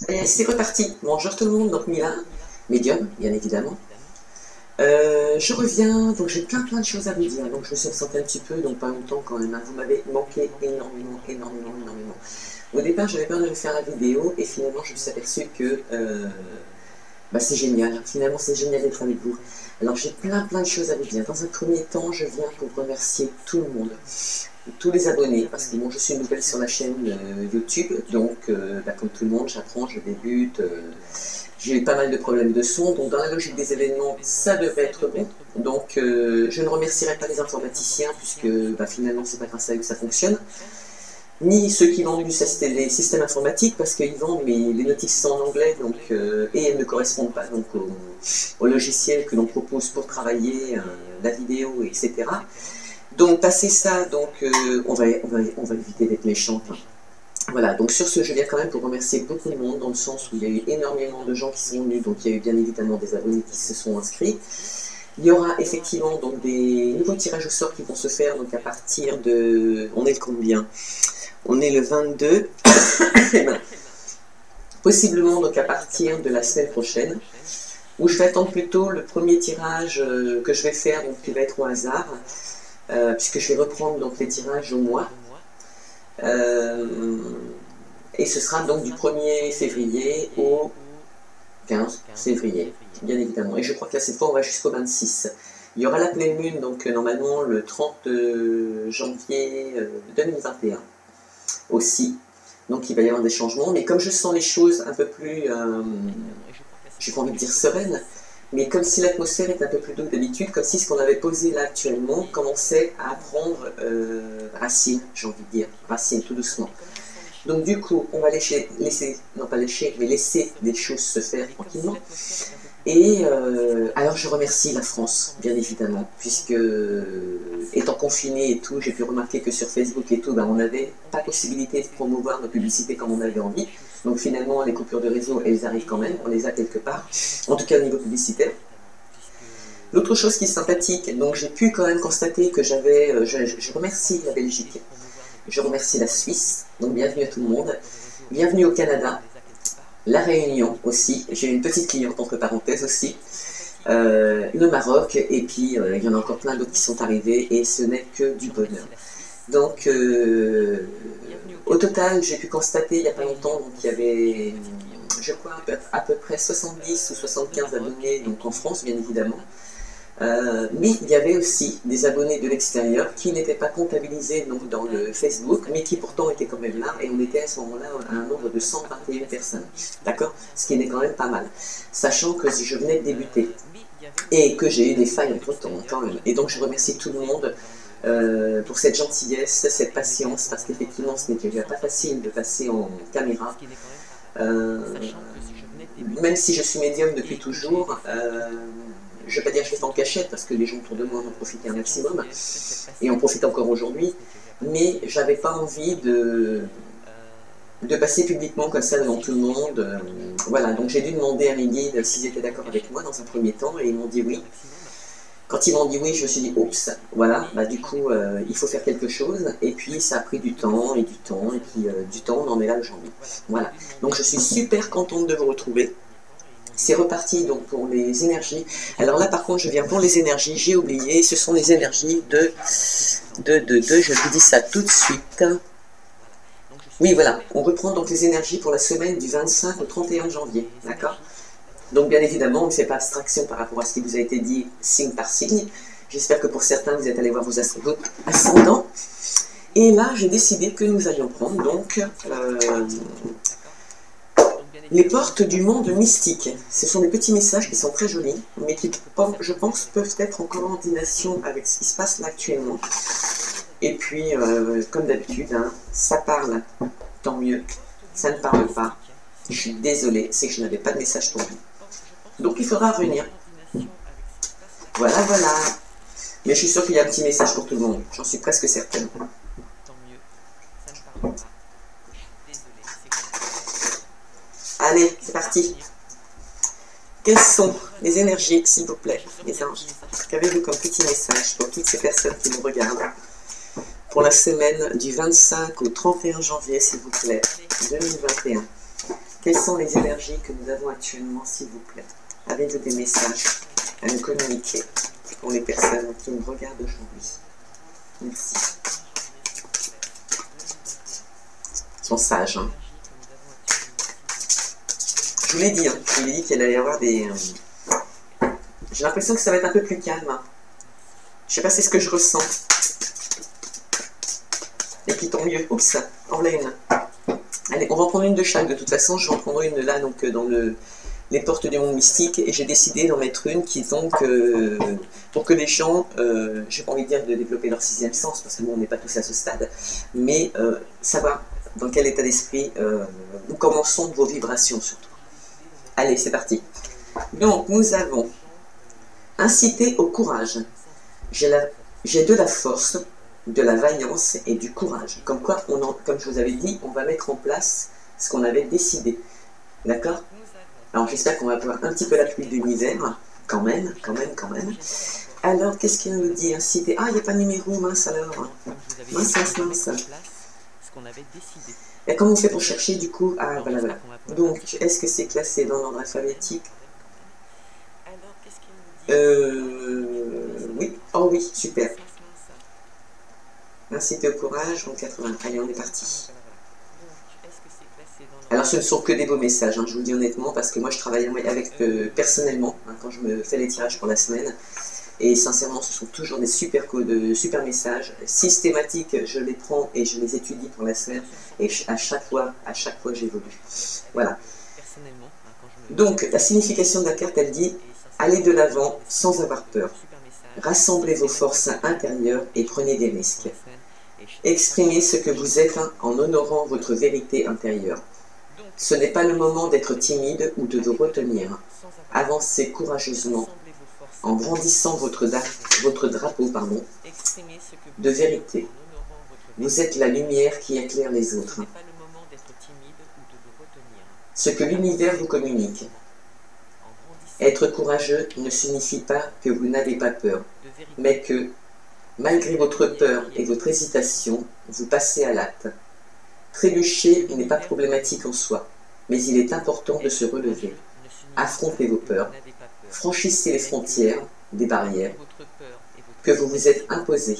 Et c'est reparti. Bonjour tout le monde, donc Mila, médium, bien évidemment. Je reviens, donc j'ai plein de choses à vous dire, donc je me suis absentée un petit peu, donc pas longtemps quand même, hein. Vous m'avez manqué énormément. Au départ, j'avais peur de vous faire la vidéo, et finalement, je me suis aperçue que c'est génial, finalement c'est génial d'être avec vous. Alors j'ai plein de choses à vous dire. Dans un premier temps, je viens pour remercier tout le monde, tous les abonnés, parce que bon, je suis nouvelle sur la chaîne YouTube, donc comme tout le monde, j'apprends, je débute, j'ai eu pas mal de problèmes de son, donc dans la logique des événements, ça devrait être bon. Donc je ne remercierai pas les informaticiens, puisque finalement c'est pas grâce à eux que ça fonctionne, ni ceux qui vendent les systèmes informatiques, parce qu'ils vendent, mais les notices sont en anglais, donc, et elles ne correspondent pas donc, au logiciel que l'on propose pour travailler, la vidéo, etc. Donc passer ça, donc on va éviter d'être méchante. Hein. Voilà, donc sur ce, je viens quand même pour remercier beaucoup de monde, dans le sens où il y a eu énormément de gens qui sont venus, donc il y a eu bien évidemment des abonnés qui se sont inscrits. Il y aura effectivement donc des nouveaux tirages au sort qui vont se faire, donc à partir de... On est le combien? On est le 22. Possiblement donc à partir de la semaine prochaine, où je vais attendre plutôt le premier tirage que je vais faire, donc qui va être au hasard, puisque je vais reprendre donc les tirages au mois. Et ce sera donc du 1er février au 15 février, bien évidemment. Et je crois que là, cette fois, on va jusqu'au 26. Il y aura la pleine lune, donc normalement le 30 janvier 2021 aussi. Donc il va y avoir des changements. Mais comme je sens les choses un peu plus, j'ai pas envie de dire sereines, mais comme si l'atmosphère est un peu plus douce que d'habitude, comme si ce qu'on avait posé là actuellement commençait à prendre racine, j'ai envie de dire, racine tout doucement. Donc du coup, on va laisser des choses se faire tranquillement. Et alors je remercie la France, bien évidemment, puisque étant confiné et tout, j'ai pu remarquer que sur Facebook et tout, on n'avait pas possibilité de promouvoir nos publicités comme on avait envie. Donc finalement, les coupures de réseau, elles arrivent quand même, on les a quelque part, en tout cas au niveau publicitaire. L'autre chose qui est sympathique, donc j'ai pu quand même constater que j'avais, je remercie la Belgique, je remercie la Suisse, donc bienvenue à tout le monde, bienvenue au Canada, la Réunion aussi, j'ai une petite cliente entre parenthèses aussi, le Maroc, et puis il y en a encore plein d'autres qui sont arrivés, et ce n'est que du bonheur. Donc au total, j'ai pu constater il n'y a pas longtemps, donc il y avait, je crois, à peu près 70 ou 75 abonnés donc en France, bien évidemment. Mais il y avait aussi des abonnés de l'extérieur qui n'étaient pas comptabilisés donc, dans le Facebook, mais qui pourtant étaient quand même là, et on était à ce moment-là à un nombre de 121 personnes, d'accord? Ce qui est quand même pas mal, sachant que si je venais de débuter, et que j'ai eu des failles entre-temps quand même, et donc je remercie tout le monde pour cette gentillesse, cette patience, parce qu'effectivement ce n'était pas facile de passer en caméra, même si je suis médium depuis toujours, je ne vais pas dire que je fais en cachette, parce que les gens autour de moi en ont profité un maximum, et en profitent encore aujourd'hui, mais j'avais pas envie de passer publiquement comme ça devant tout le monde. Voilà, donc j'ai dû demander à mes guides s'ils étaient d'accord avec moi dans un premier temps, et ils m'ont dit oui. Quand ils m'ont dit oui, je me suis dit oups, voilà, du coup il faut faire quelque chose, et puis ça a pris du temps, et puis du temps, on en est là aujourd'hui. Voilà, donc je suis super contente de vous retrouver. C'est reparti donc pour les énergies. Alors là par contre je viens pour les énergies, j'ai oublié, ce sont les énergies je vous dis ça tout de suite. Oui voilà, on reprend donc les énergies pour la semaine du 25 au 31 janvier, d'accord? Donc bien évidemment on ne fait pas abstraction par rapport à ce qui vous a été dit signe par signe. J'espère que pour certains vous êtes allés voir vos ascendants. Et là j'ai décidé que nous allions prendre donc les portes du monde mystique. Ce sont des petits messages qui sont très jolis, mais qui, je pense, peuvent être en coordination avec ce qui se passe là actuellement. Et puis, comme d'habitude, hein, ça parle, tant mieux. Ça ne parle pas. Je suis désolée, c'est que je n'avais pas de message pour vous. Donc il faudra revenir. Voilà. Mais je suis sûre qu'il y a un petit message pour tout le monde. J'en suis presque certaine. Allez, c'est parti. Quelles sont les énergies, s'il vous plaît, les anges? Qu'avez-vous comme petit message pour toutes ces personnes qui nous regardent pour la semaine du 25 au 31 janvier, s'il vous plaît, 2021? Quelles sont les énergies que nous avons actuellement, s'il vous plaît? Avez-vous des messages à nous communiquer pour les personnes qui nous regardent aujourd'hui? Merci. Ils sont sages. Hein. Je vous l'ai dit, qu'il allait y avoir des... J'ai l'impression que ça va être un peu plus calme. Je sais pas, c'est ce que je ressens. Et puis tant mieux. Oups, en voilà une. Allez, on va en prendre une de chaque. De toute façon, je vais en prendre une là, donc dans les portes du monde mystique. Et j'ai décidé d'en mettre une qui, donc, pour que les gens, j'ai pas envie de dire de développer leur sixième sens, parce que nous, on n'est pas tous à ce stade, mais savoir dans quel état d'esprit nous commençons vos vibrations, surtout. Allez, c'est parti. Donc, nous avons incité au courage. J'ai de la force, de la vaillance et du courage. Comme quoi, comme je vous avais dit, on va mettre en place ce qu'on avait décidé. D'accord? Alors, j'espère qu'on va avoir un petit peu la pluie de l'univers. Quand même. Alors, qu'est-ce qu'il nous dit? Inciter. Ah, il n'y a pas de numéro, mince alors. Mince. Et comment on fait pour chercher, du coup? Ah, voilà. Donc, est-ce que c'est classé dans l'ordre alphabétique? Oui. Oh oui, super. Inciter au courage, en 80. Allez, on est parti. Alors, ce ne sont que des beaux messages, hein, je vous le dis honnêtement, parce que moi, je travaille avec personnellement, hein, quand je me fais les tirages pour la semaine. Et sincèrement, ce sont toujours des super codes, super messages. Systématiques, je les prends et je les étudie pour la semaine. Et à chaque fois, j'évolue. Voilà. Donc, la signification de la carte, elle dit « Allez de l'avant sans avoir peur. Rassemblez vos forces intérieures et prenez des risques. Exprimez ce que vous êtes en honorant votre vérité intérieure. Ce n'est pas le moment d'être timide ou de vous retenir. Avancez courageusement en brandissant votre drapeau de vérité. Vous êtes la lumière qui éclaire les autres. Ce que l'univers vous communique. Être courageux ne signifie pas que vous n'avez pas peur, mais que, malgré votre peur et votre hésitation, vous passez à l'acte. Trébucher n'est pas problématique en soi, mais il est important de se relever. Affrontez vos peurs, franchissez les frontières, des barrières que vous vous êtes imposées.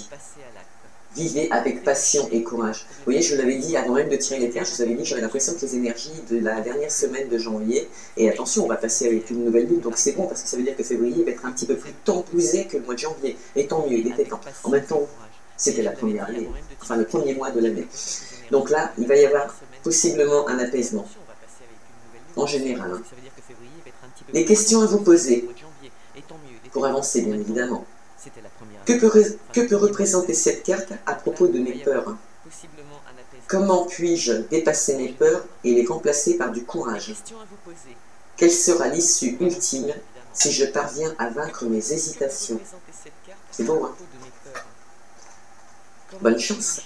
Vivez avec passion et courage. Vous voyez, je vous l'avais dit avant même de tirer les cartes, je vous avais dit que j'avais l'impression que les énergies de la dernière semaine de janvier, et attention, on va passer avec une nouvelle lune, donc c'est bon, parce que ça veut dire que février va être un petit peu plus temporisé que le mois de janvier. Et tant mieux, il était temps. En même temps, c'était la première année, enfin le premier mois de l'année. Donc là, il va y avoir possiblement un apaisement, en général. Hein. Les questions à vous poser, pour avancer bien évidemment. Que peut représenter cette carte à propos de mes peurs? Comment puis-je dépasser mes peurs et les remplacer par du courage? Quelle sera l'issue ultime si je parviens à vaincre mes hésitations? C'est beau, hein? Bonne chance.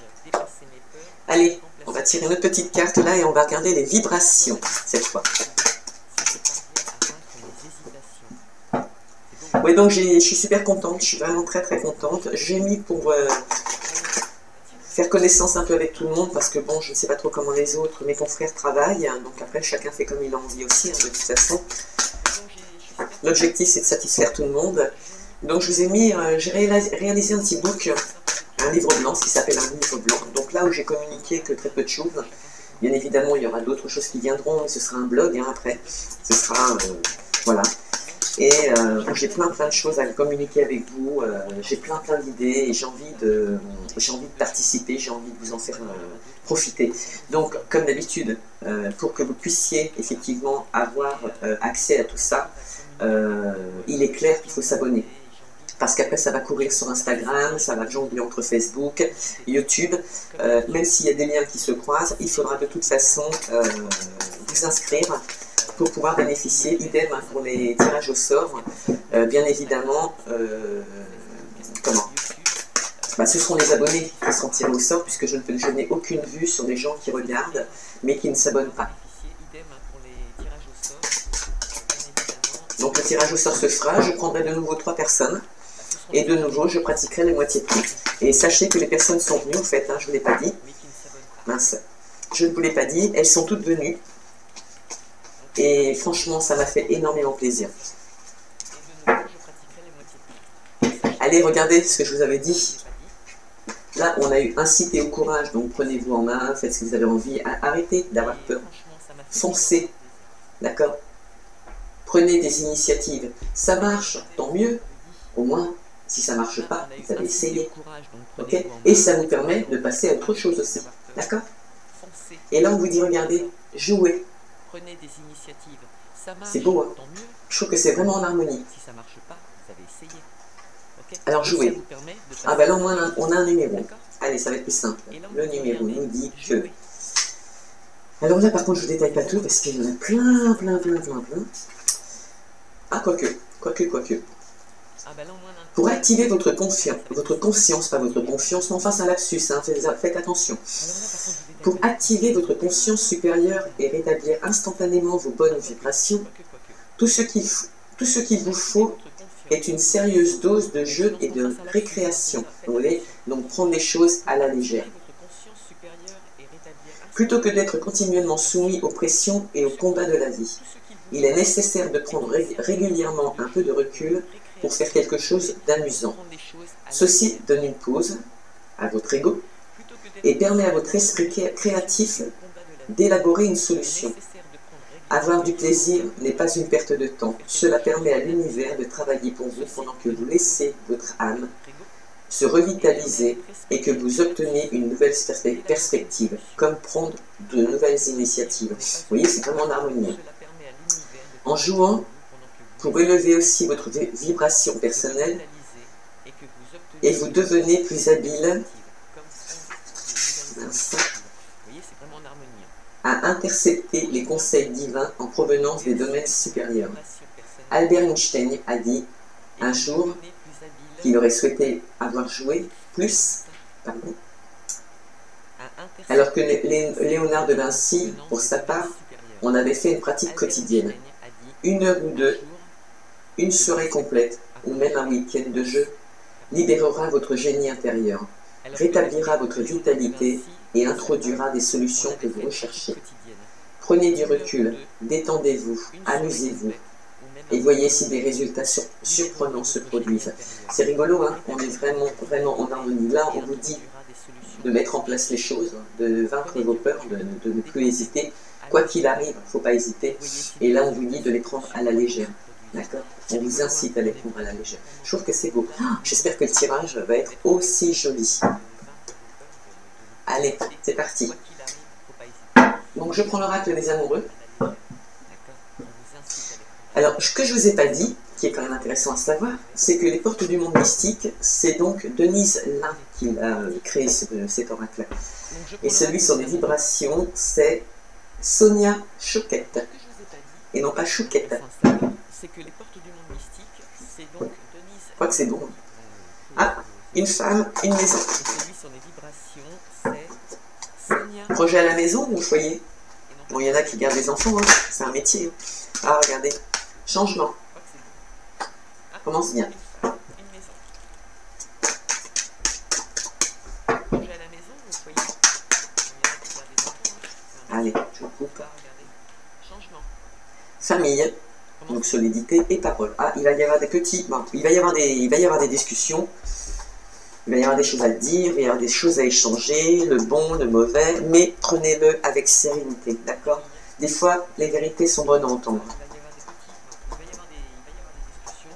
Allez, on va tirer notre petite carte là et on va regarder les vibrations cette fois. Oui, donc je suis super contente, je suis vraiment très contente. J'ai mis pour faire connaissance un peu avec tout le monde, parce que bon, je ne sais pas trop comment les autres, mes confrères travaillent, hein, donc après chacun fait comme il a envie aussi, hein, de toute façon. L'objectif c'est de satisfaire tout le monde. Donc je vous ai mis, j'ai réalisé un petit book, un livre blanc, ce qui s'appelle un livre blanc. Donc là où j'ai communiqué que très peu de choses, bien évidemment il y aura d'autres choses qui viendront, mais ce sera un blog hein, après, ce sera, voilà. Et j'ai plein de choses à communiquer avec vous, j'ai plein d'idées et j'ai envie de participer, j'ai envie de vous en faire profiter. Donc comme d'habitude, pour que vous puissiez effectivement avoir accès à tout ça, il est clair qu'il faut s'abonner. Parce qu'après ça va courir sur Instagram, ça va jongler entre Facebook, YouTube, même s'il y a des liens qui se croisent, il faudra de toute façon vous inscrire pour pouvoir bénéficier, idem pour les tirages au sort, bien évidemment, ce seront les abonnés qui seront tirés au sort, puisque je n'ai aucune vue sur des gens qui regardent, mais qui ne s'abonnent pas. Donc le tirage au sort se fera, je prendrai de nouveau 3 personnes, et de nouveau je pratiquerai les moitiés de prix. Et sachez que les personnes sont venues, en fait, hein, je ne vous l'ai pas dit, mince, je ne vous l'ai pas dit, elles sont toutes venues. Et franchement, ça m'a fait énormément plaisir. Allez, regardez ce que je vous avais dit. Là, on a eu incité au courage, donc prenez-vous en main, faites ce que vous avez envie, arrêtez d'avoir peur. Foncez, d'accord? Prenez des initiatives. Ça marche, tant mieux. Au moins, si ça ne marche pas, vous avez essayé. Okay, et ça vous permet de passer à autre chose aussi. D'accord? Et là, on vous dit, regardez, jouez. C'est beau, hein? Je trouve que c'est vraiment en harmonie. Alors, jouez. Ah ben là, on a un numéro. Allez, ça va être plus simple. Le numéro nous dit que... Alors là, par contre, je ne vous détaille pas tout parce qu'il y en a plein. Ah, quoique. Pour activer votre conscience, pas votre confiance, mais enfin c'est un lapsus, hein, faites attention. Pour activer votre conscience supérieure et rétablir instantanément vos bonnes vibrations, tout ce qu'il vous faut est une sérieuse dose de jeu et de récréation. Vous voyez, donc prendre les choses à la légère. Plutôt que d'être continuellement soumis aux pressions et aux combats de la vie, il est nécessaire de prendre régulièrement un peu de recul pour faire quelque chose d'amusant. Ceci donne une pause à votre ego et permet à votre esprit créatif d'élaborer une solution. Avoir du plaisir n'est pas une perte de temps. Cela permet à l'univers de travailler pour vous pendant que vous laissez votre âme se revitaliser et que vous obtenez une nouvelle perspective, comme prendre de nouvelles initiatives. Vous voyez, c'est vraiment en harmonie. En jouant, pour élever aussi votre vibration personnelle, et vous devenez plus habile à intercepter les conseils divins en provenance des domaines supérieurs. Albert Einstein a dit un jour qu'il aurait souhaité avoir joué plus, alors que Léonard de Vinci, pour sa part, en avait fait une pratique quotidienne. 1 heure ou 2, une soirée complète, ou même un week-end de jeu, libérera votre génie intérieur, rétablira votre vitalité et introduira des solutions que vous recherchez. Prenez du recul, détendez-vous, amusez-vous, et voyez si des résultats surprenants se produisent. C'est rigolo, hein? On est vraiment en harmonie. Là, on vous dit de mettre en place les choses, de vaincre vos peurs, de ne plus hésiter. Quoi qu'il arrive, il ne faut pas hésiter. Et là, on vous dit de les prendre à la légère. D'accord? On vous incite à les prendre à la légère. Je trouve que c'est beau. J'espère que le tirage va être aussi joli. Allez, c'est parti. Donc, je prends l'oracle des amoureux. Alors, ce que je ne vous ai pas dit, qui est quand même intéressant à savoir, c'est que les portes du monde mystique, c'est donc Denise Lin qui a créé cet oracle-là. Et celui sur les vibrations, c'est Sonia Chouquette. Et non pas Chouquette. Je crois que c'est bon. Ah, une femme, une maison. Projet à la maison ou au foyer? Bon, il y en a qui gardent les enfants, hein. C'est un métier. Ah, regardez. Changement. Commence bien. Allez, je coupe. Famille. Donc solidité et parole. Ah, il va y avoir des petits... Bon, il va y avoir des discussions. Il va y avoir des choses à dire, il va y avoir des choses à échanger, le bon, le mauvais, mais prenez-le avec sérénité, d'accord? Des fois, les vérités sont bonnes à entendre.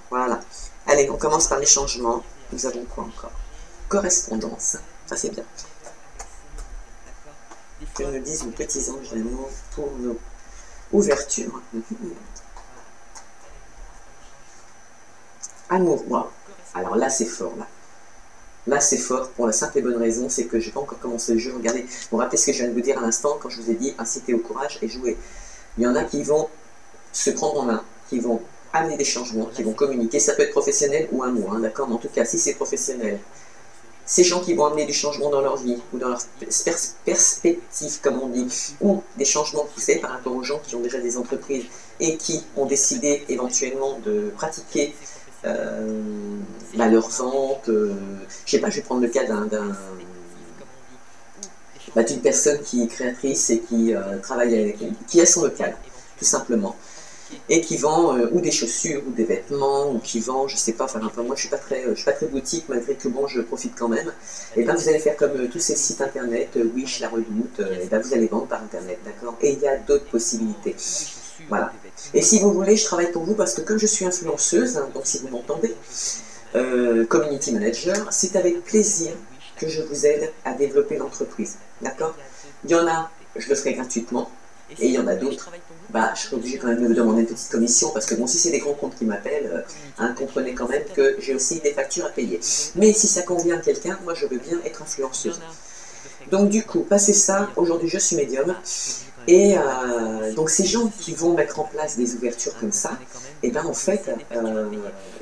Voilà. Allez, on commence par les changements. Nous avons quoi encore? Correspondance. Ça, c'est bien. Que nous disent nos petits anges d'amour pour nos ouvertures. Amour, wow. Alors là, c'est fort, là. Là, c'est fort pour la simple et bonne raison, c'est que je n'ai pas encore commencé le jeu. Regardez, vous vous rappelez ce que je viens de vous dire à l'instant, quand je vous ai dit inciter au courage et jouer. Il y en a qui vont se prendre en main, qui vont amener des changements, qui vont communiquer. Ça peut être professionnel ou amour, hein, d'accord? Mais en tout cas, si c'est professionnel, ces gens qui vont amener du changement dans leur vie, ou dans leur perspective, comme on dit, ou des changements poussés par rapport aux gens qui ont déjà des entreprises et qui ont décidé éventuellement de pratiquer leur vente, je sais pas, je vais prendre le cas d'une personne qui est créatrice et qui travaille avec, qui a son local. tout simplement. Et qui vend ou des chaussures ou des vêtements ou qui vend, je sais pas, enfin moi je suis pas très boutique malgré que bon je profite quand même. Et ben vous allez faire comme tous ces sites internet, Wish, La Redoute, et ben vous allez vendre par internet, d'accord. Et il y a d'autres possibilités. Voilà. Et si vous voulez, je travaille pour vous parce que comme je suis influenceuse, hein, donc si vous m'entendez, community manager, c'est avec plaisir que je vous aide à développer l'entreprise, d'accord. Il y en a, je le ferai gratuitement. Et il y en a d'autres, bah, je serai obligé quand même de vous demander une petite commission parce que bon, si c'est des grands comptes qui m'appellent, hein, comprenez quand même que j'ai aussi des factures à payer. Mais si ça convient à quelqu'un, moi je veux bien être influenceuse. Donc du coup, passez ça, aujourd'hui je suis médium, et donc ces gens qui vont mettre en place des ouvertures comme ça, et bien en fait,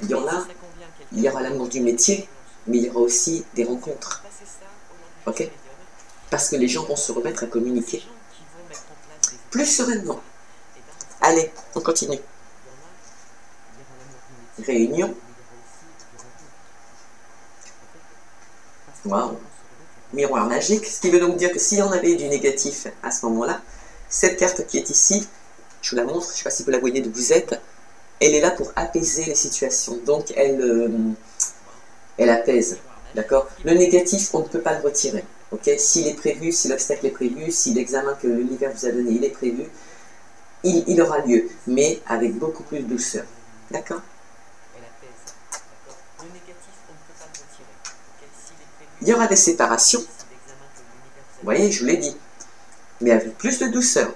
il y aura l'amour du métier, mais il y aura aussi des rencontres, ok? Parce que les gens vont se remettre à communiquer plus sereinement. Allez, on continue. Réunion. Waouh. Miroir magique, ce qui veut donc dire que s'il y en avait du négatif à ce moment-là, cette carte qui est ici, je vous la montre, je ne sais pas si vous la voyez d'où vous êtes, elle est là pour apaiser les situations. Donc elle apaise, d'accord? Le négatif, on ne peut pas le retirer. Okay, s'il est prévu, si l'obstacle est prévu, si l'examen que l'univers vous a donné, il est prévu, il aura lieu, mais avec beaucoup plus de douceur. D'accord? Il y aura des séparations, vous voyez, je vous l'ai dit, mais avec plus de douceur.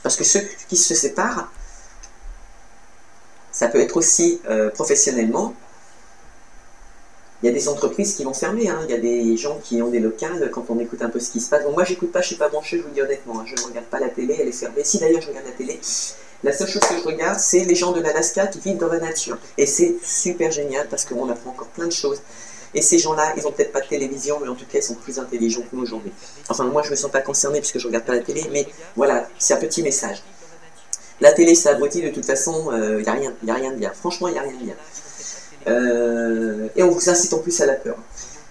Parce que ceux qui se séparent, ça peut être aussi professionnellement. Il y a des entreprises qui vont fermer, hein. Il y a des gens qui ont des locales, quand on écoute un peu ce qui se passe. Bon, moi, j'écoute pas, je suis pas branché, je vous le dis honnêtement, hein. Je ne regarde pas la télé, elle est fermée. Si d'ailleurs je regarde la télé, la seule chose que je regarde, c'est les gens de l'Alaska qui vivent dans la nature. Et c'est super génial parce qu'on apprend encore plein de choses. Et ces gens-là, ils n'ont peut-être pas de télévision, mais en tout cas, ils sont plus intelligents que nous aujourd'hui. Enfin, moi, je ne me sens pas concernée puisque je ne regarde pas la télé, mais voilà, c'est un petit message. La télé, ça abrutit de toute façon, il n'y a rien de bien. Franchement, il n'y a rien de bien. Et on vous incite en plus à la peur.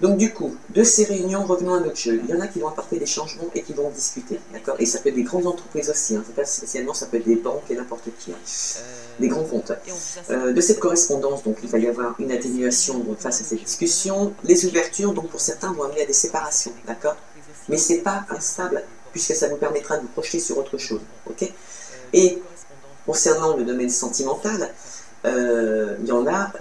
Donc du coup, de ces réunions, revenons à notre jeu. Il y en a qui vont apporter des changements et qui vont discuter, d'accord? Et ça peut être des grandes entreprises aussi, hein. Pas spécialement, ça peut être des banques et n'importe qui, hein. Des grands comptes. De cette correspondance, donc il va y avoir une atténuation donc, face à cette discussion. Les ouvertures, donc pour certains, vont amener à des séparations, d'accord? Mais c'est pas instable, puisque ça vous permettra de vous projeter sur autre chose, ok? Et concernant le domaine sentimental, il y en a,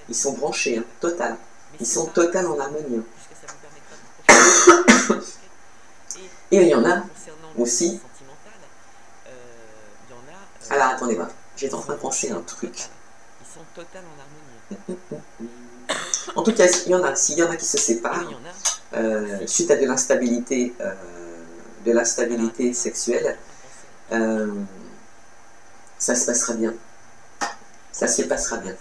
ils sont branchés, hein, total. Ils sont total en harmonie. Et il y en a aussi. Alors attendez voir, j'étais en train de penser à un truc. En tout cas, il y en a, s'il y en a qui se séparent suite à de l'instabilité sexuelle, ça se passera bien. Ça se passera bien.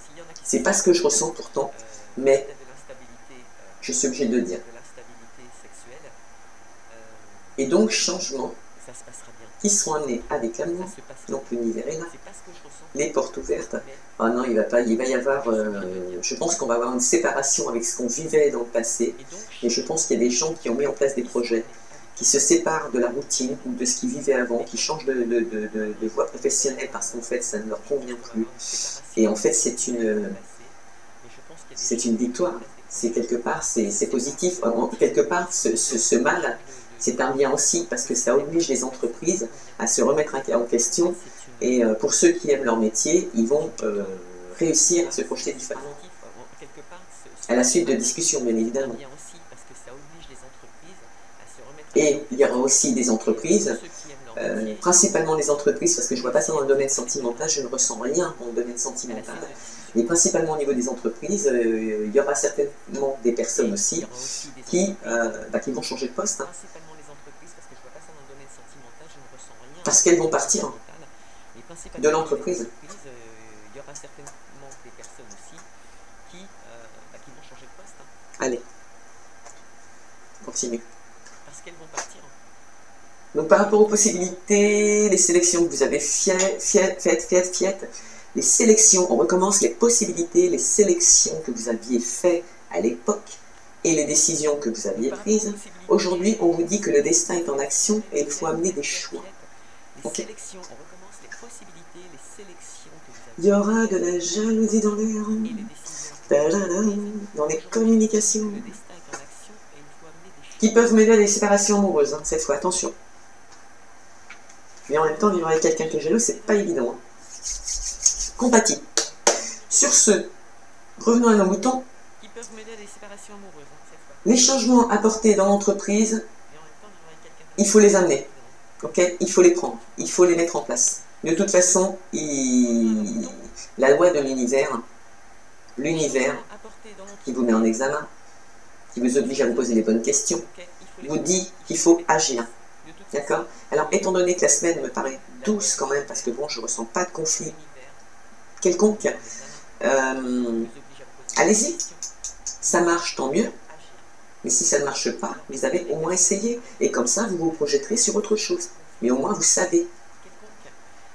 C'est pas ce que je ressens pourtant, mais je suis obligé de le dire. Et donc, changements qui seront amenés avec l'amour. Donc, l'univers est là. Les portes ouvertes. Ah non, il va y avoir... je pense qu'on va avoir une séparation avec ce qu'on vivait dans le passé. Et je pense qu'il y a des gens qui ont mis en place des projets qui se séparent de la routine ou de ce qu'ils vivaient avant, qui changent de voie professionnelle parce qu'en fait, ça ne leur convient plus. Et en fait, c'est une victoire. C'est quelque part, c'est positif. Quelque part, ce mal, c'est un bien aussi parce que ça oblige les entreprises à se remettre en question. Et pour ceux qui aiment leur métier, ils vont réussir à se projeter différemment. À la suite de discussions, bien évidemment. Et il y aura aussi des entreprises, principalement les entreprises, parce que je ne vois pas ça dans le domaine sentimental, je ne ressens rien dans le domaine sentimental, mais principalement au niveau des entreprises, il y aura certainement des personnes aussi qui vont changer de poste, hein, parce qu'elles vont partir de l'entreprise. Allez, continue. Donc par rapport aux possibilités, les sélections que vous avez faites, les sélections, on recommence les possibilités, les sélections que vous aviez faites à l'époque et les décisions que vous aviez prises. Aujourd'hui, on vous dit que le destin est en action et il faut amener des choix. Ok. Il y aura de la jalousie dans l'air, dans les communications, qui peuvent mener à des séparations amoureuses, hein, cette fois, attention. Mais en même temps, vivre avec quelqu'un qui est jaloux, c'est pas évident. Hein. Compatis. Sur ce, revenons à nos moutons. Les changements apportés dans l'entreprise, il faut les amener. Ok, il faut les prendre, il faut les mettre en place. De toute façon, la loi de l'univers, qui vous met en examen, qui vous oblige à vous poser les bonnes questions, vous dit qu'il faut agir. D'accord? Alors, étant donné que la semaine me paraît douce quand même, parce que bon, je ne ressens pas de conflit quelconque, allez-y. Ça marche, tant mieux. Mais si ça ne marche pas, vous avez au moins essayé. Et comme ça, vous vous projetterez sur autre chose. Mais au moins, vous savez.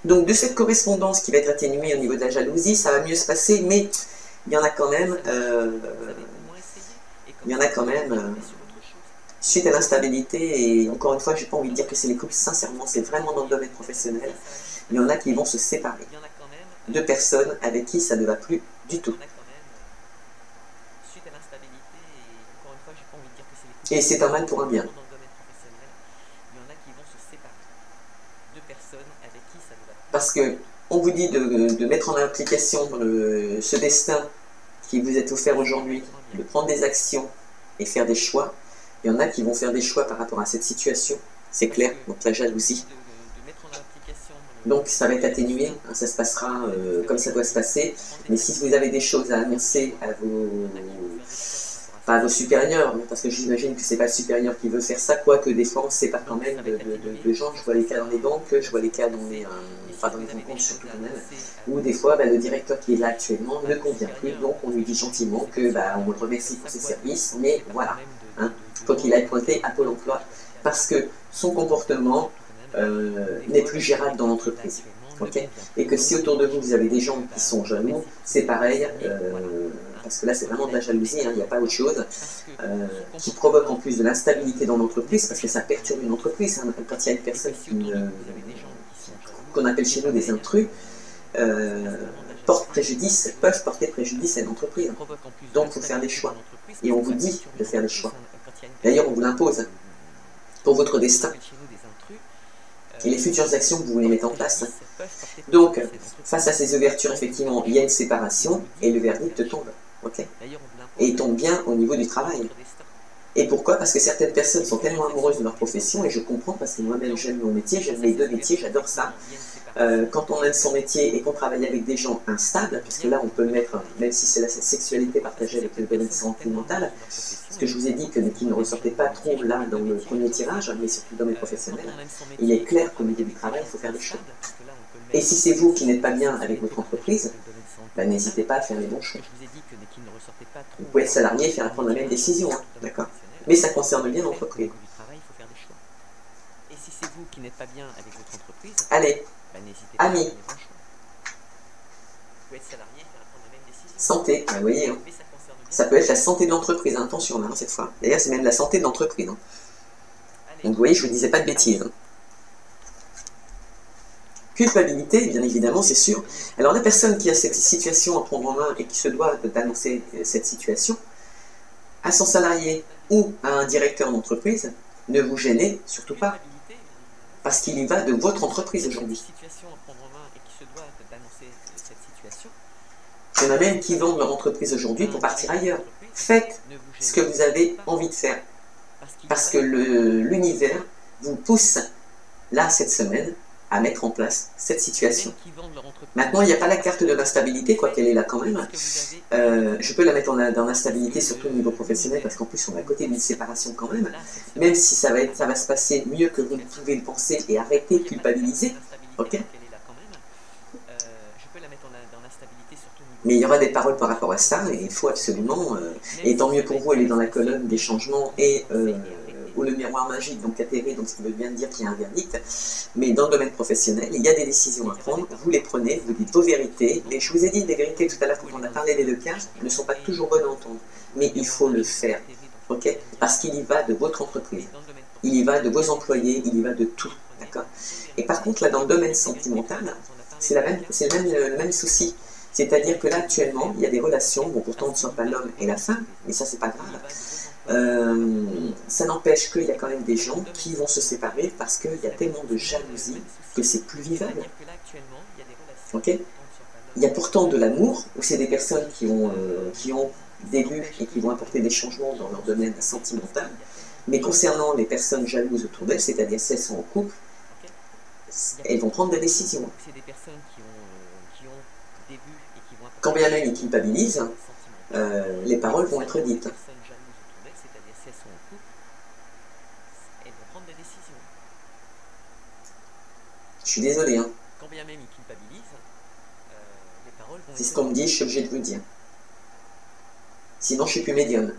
Donc, de cette correspondance qui va être atténuée au niveau de la jalousie, ça va mieux se passer, mais il y en a quand même... suite à l'instabilité, et encore une fois, j'ai pas envie de dire que c'est les couples, sincèrement, c'est vraiment dans le domaine professionnel, il y en a qui vont se séparer de personnes avec qui ça ne va plus du tout. Et c'est un mal pour un bien. Parce que on vous dit de mettre en application ce destin qui vous est offert aujourd'hui, de prendre des actions et faire des choix. Il y en a qui vont faire des choix par rapport à cette situation, c'est clair, donc la jalousie. Donc ça va être atténué, hein, ça se passera comme ça doit se passer. Mais si vous avez des choses à annoncer à pas à vos supérieurs, parce que j'imagine que c'est pas le supérieur qui veut faire ça, quoique des fois on se sépare quand même de gens. Je vois les cas dans les banques, je vois les cas dans les rencontres surtout quand même, où des fois le directeur qui est là actuellement ne convient plus, donc on lui dit gentiment que on le remercie pour ses services, mais voilà, hein, faut qu'il aille pointer à Pôle emploi, parce que son comportement n'est plus gérable dans l'entreprise. Okay, et que si autour de vous, vous avez des gens qui sont jaloux, c'est pareil, parce que là c'est vraiment de la jalousie, hein, il n'y a pas autre chose, qui provoque en plus de l'instabilité dans l'entreprise, parce que ça perturbe une entreprise, hein, quand il y a une personne qu'on appelle chez nous des intrus, peuvent porter préjudice à une entreprise. Donc il faut faire des choix, et on vous dit de faire des choix. D'ailleurs on vous l'impose, pour votre destin. Et les futures actions que vous voulez mettre en place. Donc, face à ces ouvertures, effectivement, il y a une séparation et le verdict tombe. Okay, et il tombe bien au niveau du travail. Et pourquoi? Parce que certaines personnes sont tellement amoureuses de leur profession, et je comprends, parce que moi-même j'aime mon métier, j'aime les deux métiers, j'adore ça. Quand on aime son métier et qu'on travaille avec des gens instables, parce que là on peut mettre, même si c'est la sexualité partagée avec le domaine sentimental, ce que je vous ai dit qui ne ressortait pas trop là dans le premier tirage, mais surtout dans le domaine professionnel, il est clair qu'au milieu du travail, il faut faire des choix. Et si c'est vous qui n'êtes pas bien avec votre entreprise, n'hésitez pas à faire les bons choix. Vous pouvez être salarié et faire prendre la même décision, hein, d'accord? Mais ça concerne bien l'entreprise. Allez, amis, santé, vous voyez, hein. Ça peut être la santé de l'entreprise, hein, attention, hein, cette fois. D'ailleurs, c'est même la santé de l'entreprise. Hein. Donc, vous voyez, je ne vous disais pas de bêtises. Hein. Culpabilité, bien évidemment, c'est sûr. Alors, la personne qui a cette situation à prendre en main et qui se doit d'annoncer cette situation, à son salarié ou à un directeur d'entreprise, ne vous gênez surtout pas. Parce qu'il y va de votre entreprise aujourd'hui. Il y en a même qui vendent leur entreprise aujourd'hui pour partir ailleurs. Faites ce que vous avez envie de faire. Parce que l'univers vous pousse, là, cette semaine, à mettre en place cette situation. Maintenant, il n'y a pas la carte de l'instabilité, quoi qu'elle est là quand même. Je peux la mettre dans l'instabilité, surtout au niveau professionnel, parce qu'en plus, on est à côté d'une séparation quand même. Même si ça va se passer mieux que vous ne pouvez le penser, et arrêtez de culpabiliser. Ok ? Mais il y aura des paroles par rapport à ça, et il faut absolument, et tant mieux pour vous, elle est dans la colonne des changements, et ou le miroir magique, donc atterri, donc ce qui veut bien dire qu'il y a un verdict, mais dans le domaine professionnel, il y a des décisions à prendre, vous les prenez, vous dites vos vérités, et je vous ai dit des vérités tout à l'heure quand on a parlé des deux cas, ne sont pas toujours bonnes à entendre, mais il faut le faire, ok? Parce qu'il y va de votre entreprise, il y va de vos employés, il y va de tout, d'accord? d'accord? Et par contre, là, dans le domaine sentimental, c'est le même souci. C'est-à-dire que là, actuellement, il y a des relations, bon, pourtant, on ne soit pas l'homme et la femme, mais ça, c'est pas grave. Ça n'empêche qu'il y a quand même des gens qui vont se séparer parce qu'il y a tellement de jalousie que c'est plus vivable. Ok? Il y a pourtant de l'amour, où c'est des personnes qui ont des buts et qui vont apporter des changements dans leur domaine sentimental. Mais concernant les personnes jalouses autour d'elles, c'est-à-dire si elles sont en couple, elles vont prendre des décisions. Quand bien même ils culpabilisent, les paroles vont être dites. Je suis désolé, hein. C'est ce qu'on me dit, je suis obligé de vous dire. Sinon, je suis plus médium.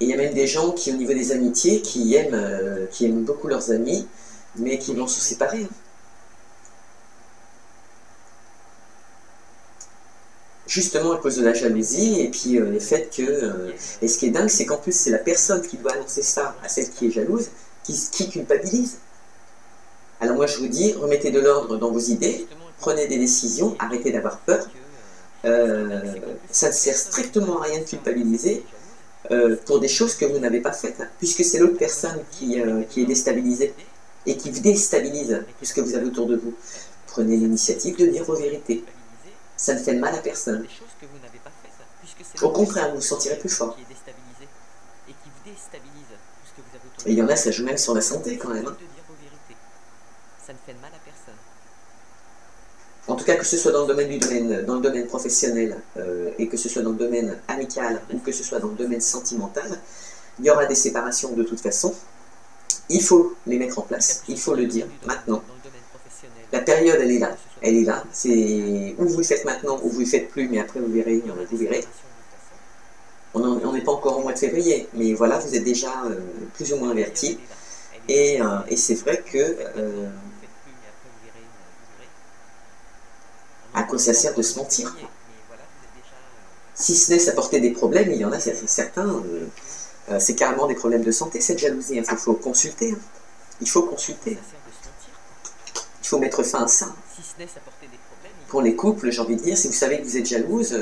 Et il y a même des gens qui, au niveau des amitiés, qui aiment beaucoup leurs amis, mais qui vont se séparer. Justement à cause de la jalousie, et puis le fait que... et ce qui est dingue, c'est qu'en plus, c'est la personne qui doit annoncer ça à celle qui est jalouse, qui culpabilise. Alors moi, je vous dis, remettez de l'ordre dans vos idées, prenez des décisions, arrêtez d'avoir peur. Ça ne sert strictement à rien de culpabiliser pour des choses que vous n'avez pas faites, puisque c'est l'autre personne qui est déstabilisée et qui déstabilise tout ce que vous avez autour de vous. Prenez l'initiative de dire vos vérités. Ça ne fait mal à personne. Au contraire, vous vous sentirez plus fort. Et il y en a, ça joue même sur la santé quand même. Hein. En tout cas, que ce soit dans le domaine professionnel et que ce soit dans le domaine amical ou que ce soit dans le domaine sentimental, il y aura des séparations de toute façon. Il faut les mettre en place, il faut le dire maintenant. La période, elle est là. Elle est là. C'est ou vous le faites maintenant ou vous le faites plus, mais après vous verrez. Vous verrez. On n'est pas encore au mois de février, mais voilà, vous êtes déjà plus ou moins avertis. Et c'est vrai que à quoi ça sert de se mentir? Si ce n'est s'apporter des problèmes, il y en a certains, c'est carrément des problèmes de santé, cette jalousie. Il faut consulter. Hein. Il faut consulter. Il faut mettre fin à ça. Pour les couples, j'ai envie de dire, si vous savez que vous êtes jalouse,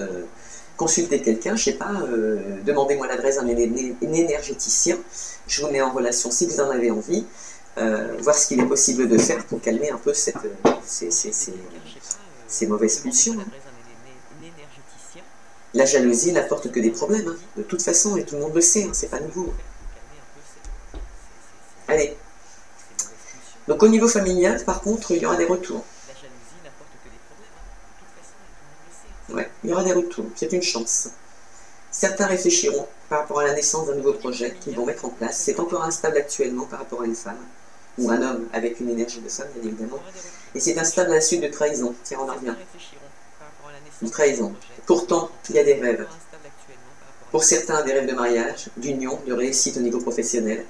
consultez quelqu'un, je sais pas, demandez-moi l'adresse d'un énergéticien, je vous mets en relation si vous en avez envie, voir ce qu'il est possible de faire pour calmer un peu ces mauvaises pulsions. Hein. La jalousie n'apporte que des problèmes, hein. De toute façon, et tout le monde le sait, hein, c'est pas nouveau. Allez. Donc au niveau familial, par contre, il y aura des retours. Ouais, il y aura des retours, c'est une chance. Certains réfléchiront par rapport à la naissance d'un nouveau projet qu'ils vont mettre en place. C'est encore instable actuellement par rapport à une femme, ou un homme avec une énergie de femme, bien évidemment. Et c'est instable à la suite de trahison. Tiens, on en revient. Une trahison. Pourtant, il y a des rêves. Pour certains, des rêves de mariage, d'union, de réussite au niveau professionnel.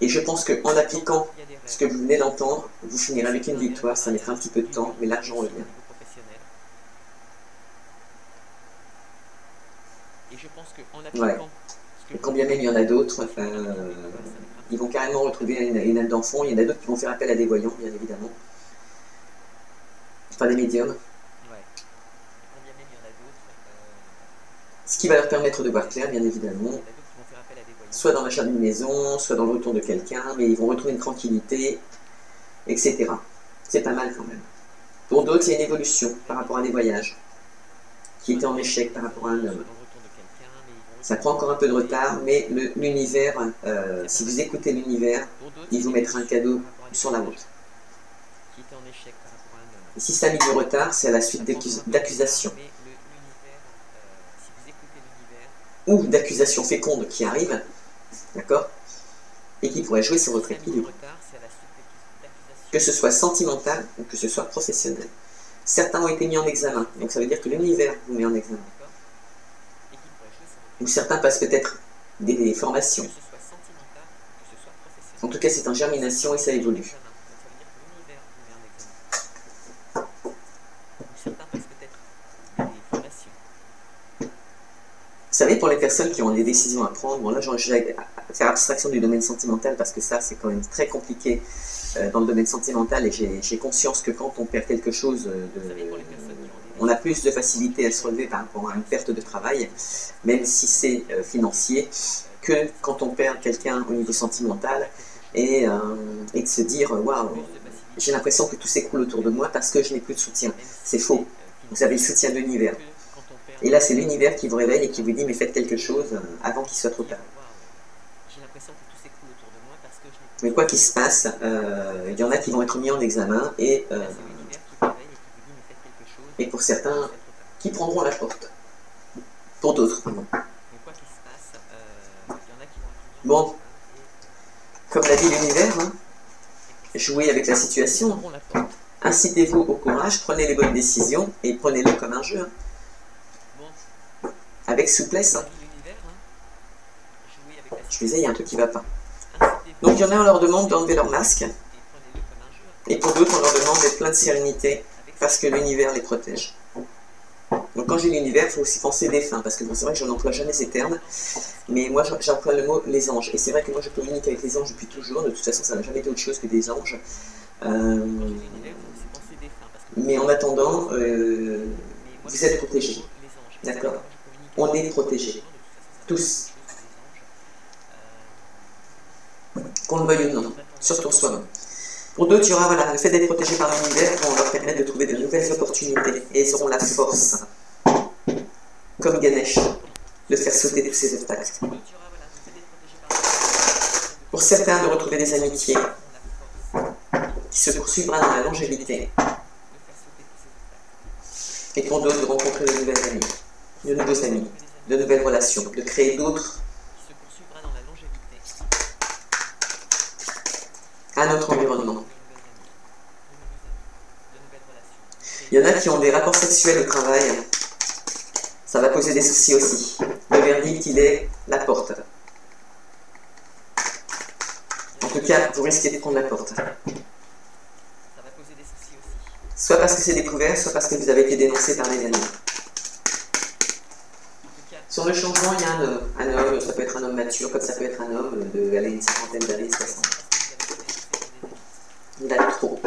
Et je pense qu'en appliquant ce que vous venez d'entendre, vous finirez avec une victoire. Ça mettra un petit peu de temps, mais l'argent revient. Ouais. Et quand bien même il y en a d'autres, ils vont carrément retrouver une âme d'enfant. Il y en a d'autres qui vont faire appel à des voyants, bien évidemment. Enfin, des médiums. Ce qui va leur permettre de voir clair, bien évidemment. Soit dans l'achat d'une maison, soit dans le retour de quelqu'un, mais ils vont retrouver une tranquillité, etc. C'est pas mal quand même. Pour d'autres, il y a une évolution par rapport à des voyages, qui étaient en échec par rapport à un homme. Ça prend encore un peu de retard, mais l'univers, si vous écoutez l'univers, il vous mettra un cadeau sur la route. Et si ça a mis du retard, c'est à la suite d'accusations. Ou d'accusations fécondes qui arrivent, d'accord, et qui pourraient jouer sur votre équilibre. Que ce soit sentimental ou que ce soit professionnel. Certains ont été mis en examen, donc ça veut dire que l'univers vous met en examen. Ou certains passent peut-être des formations. En tout cas, c'est en germination et ça évolue. savez, pour les personnes qui ont des décisions à prendre, bon là je vais faire abstraction du domaine sentimental parce que ça c'est quand même très compliqué dans le domaine sentimental et j'ai conscience que quand on perd quelque chose, on a plus de facilité à se relever par rapport à une perte de travail, même si c'est financier, que quand on perd quelqu'un au niveau sentimental et de se dire waouh, j'ai l'impression que tout s'écroule autour de moi parce que je n'ai plus de soutien. C'est faux. Vous avez le soutien de l'univers. Et là, c'est l'univers qui vous réveille et qui vous dit mais faites quelque chose avant qu'il soit trop tard. Mais quoi qu'il se passe, il y en a qui vont être mis en examen et pour certains, qui prendront la porte. Pour d'autres. Bon, comme l'a dit l'univers, hein, jouez avec la situation. Incitez-vous au courage, prenez les bonnes décisions et prenez-le comme un jeu. Hein. Avec souplesse. Hein. Je disais, il y a un truc qui ne va pas. Donc il y en a, on leur demande d'enlever leur masque. Et pour d'autres, on leur demande d'être plein de sérénité parce que l'univers les protège. Donc quand j'ai l'univers, il faut aussi penser défunt, parce que bon, c'est vrai que je n'emploie jamais ces termes, mais moi j'emploie le mot les anges. Et c'est vrai que moi je communique avec les anges depuis toujours, de toute façon ça n'a jamais été autre chose que des anges. Mais en attendant, vous êtes protégés. D'accord? On est protégés. Tous. Qu'on le veuille ou non. Surtout soi-même. Pour d'autres, il y aura voilà, le fait d'être protégé par l'univers vont leur permettre de trouver de nouvelles opportunités. Et ils auront la force, comme Ganesh, de faire sauter tous ces obstacles. Pour certains, de retrouver des amitiés qui se poursuivra dans la longévité. Et pour d'autres, de rencontrer de nouvelles amies, de nouveaux amis, de nouvelles relations, de créer d'autres à notre environnement. Il y en a qui ont des rapports sexuels au travail. Ça va poser des soucis aussi. Le verdict, il est la porte. En tout cas, vous risquez de prendre la porte. Soit parce que c'est découvert, soit parce que vous avez été dénoncé par les amis. Sur le changement, il y a un homme. Un homme, ça peut être un homme mature, comme ça peut être un homme de une cinquantaine d'années, 60. Il a trop.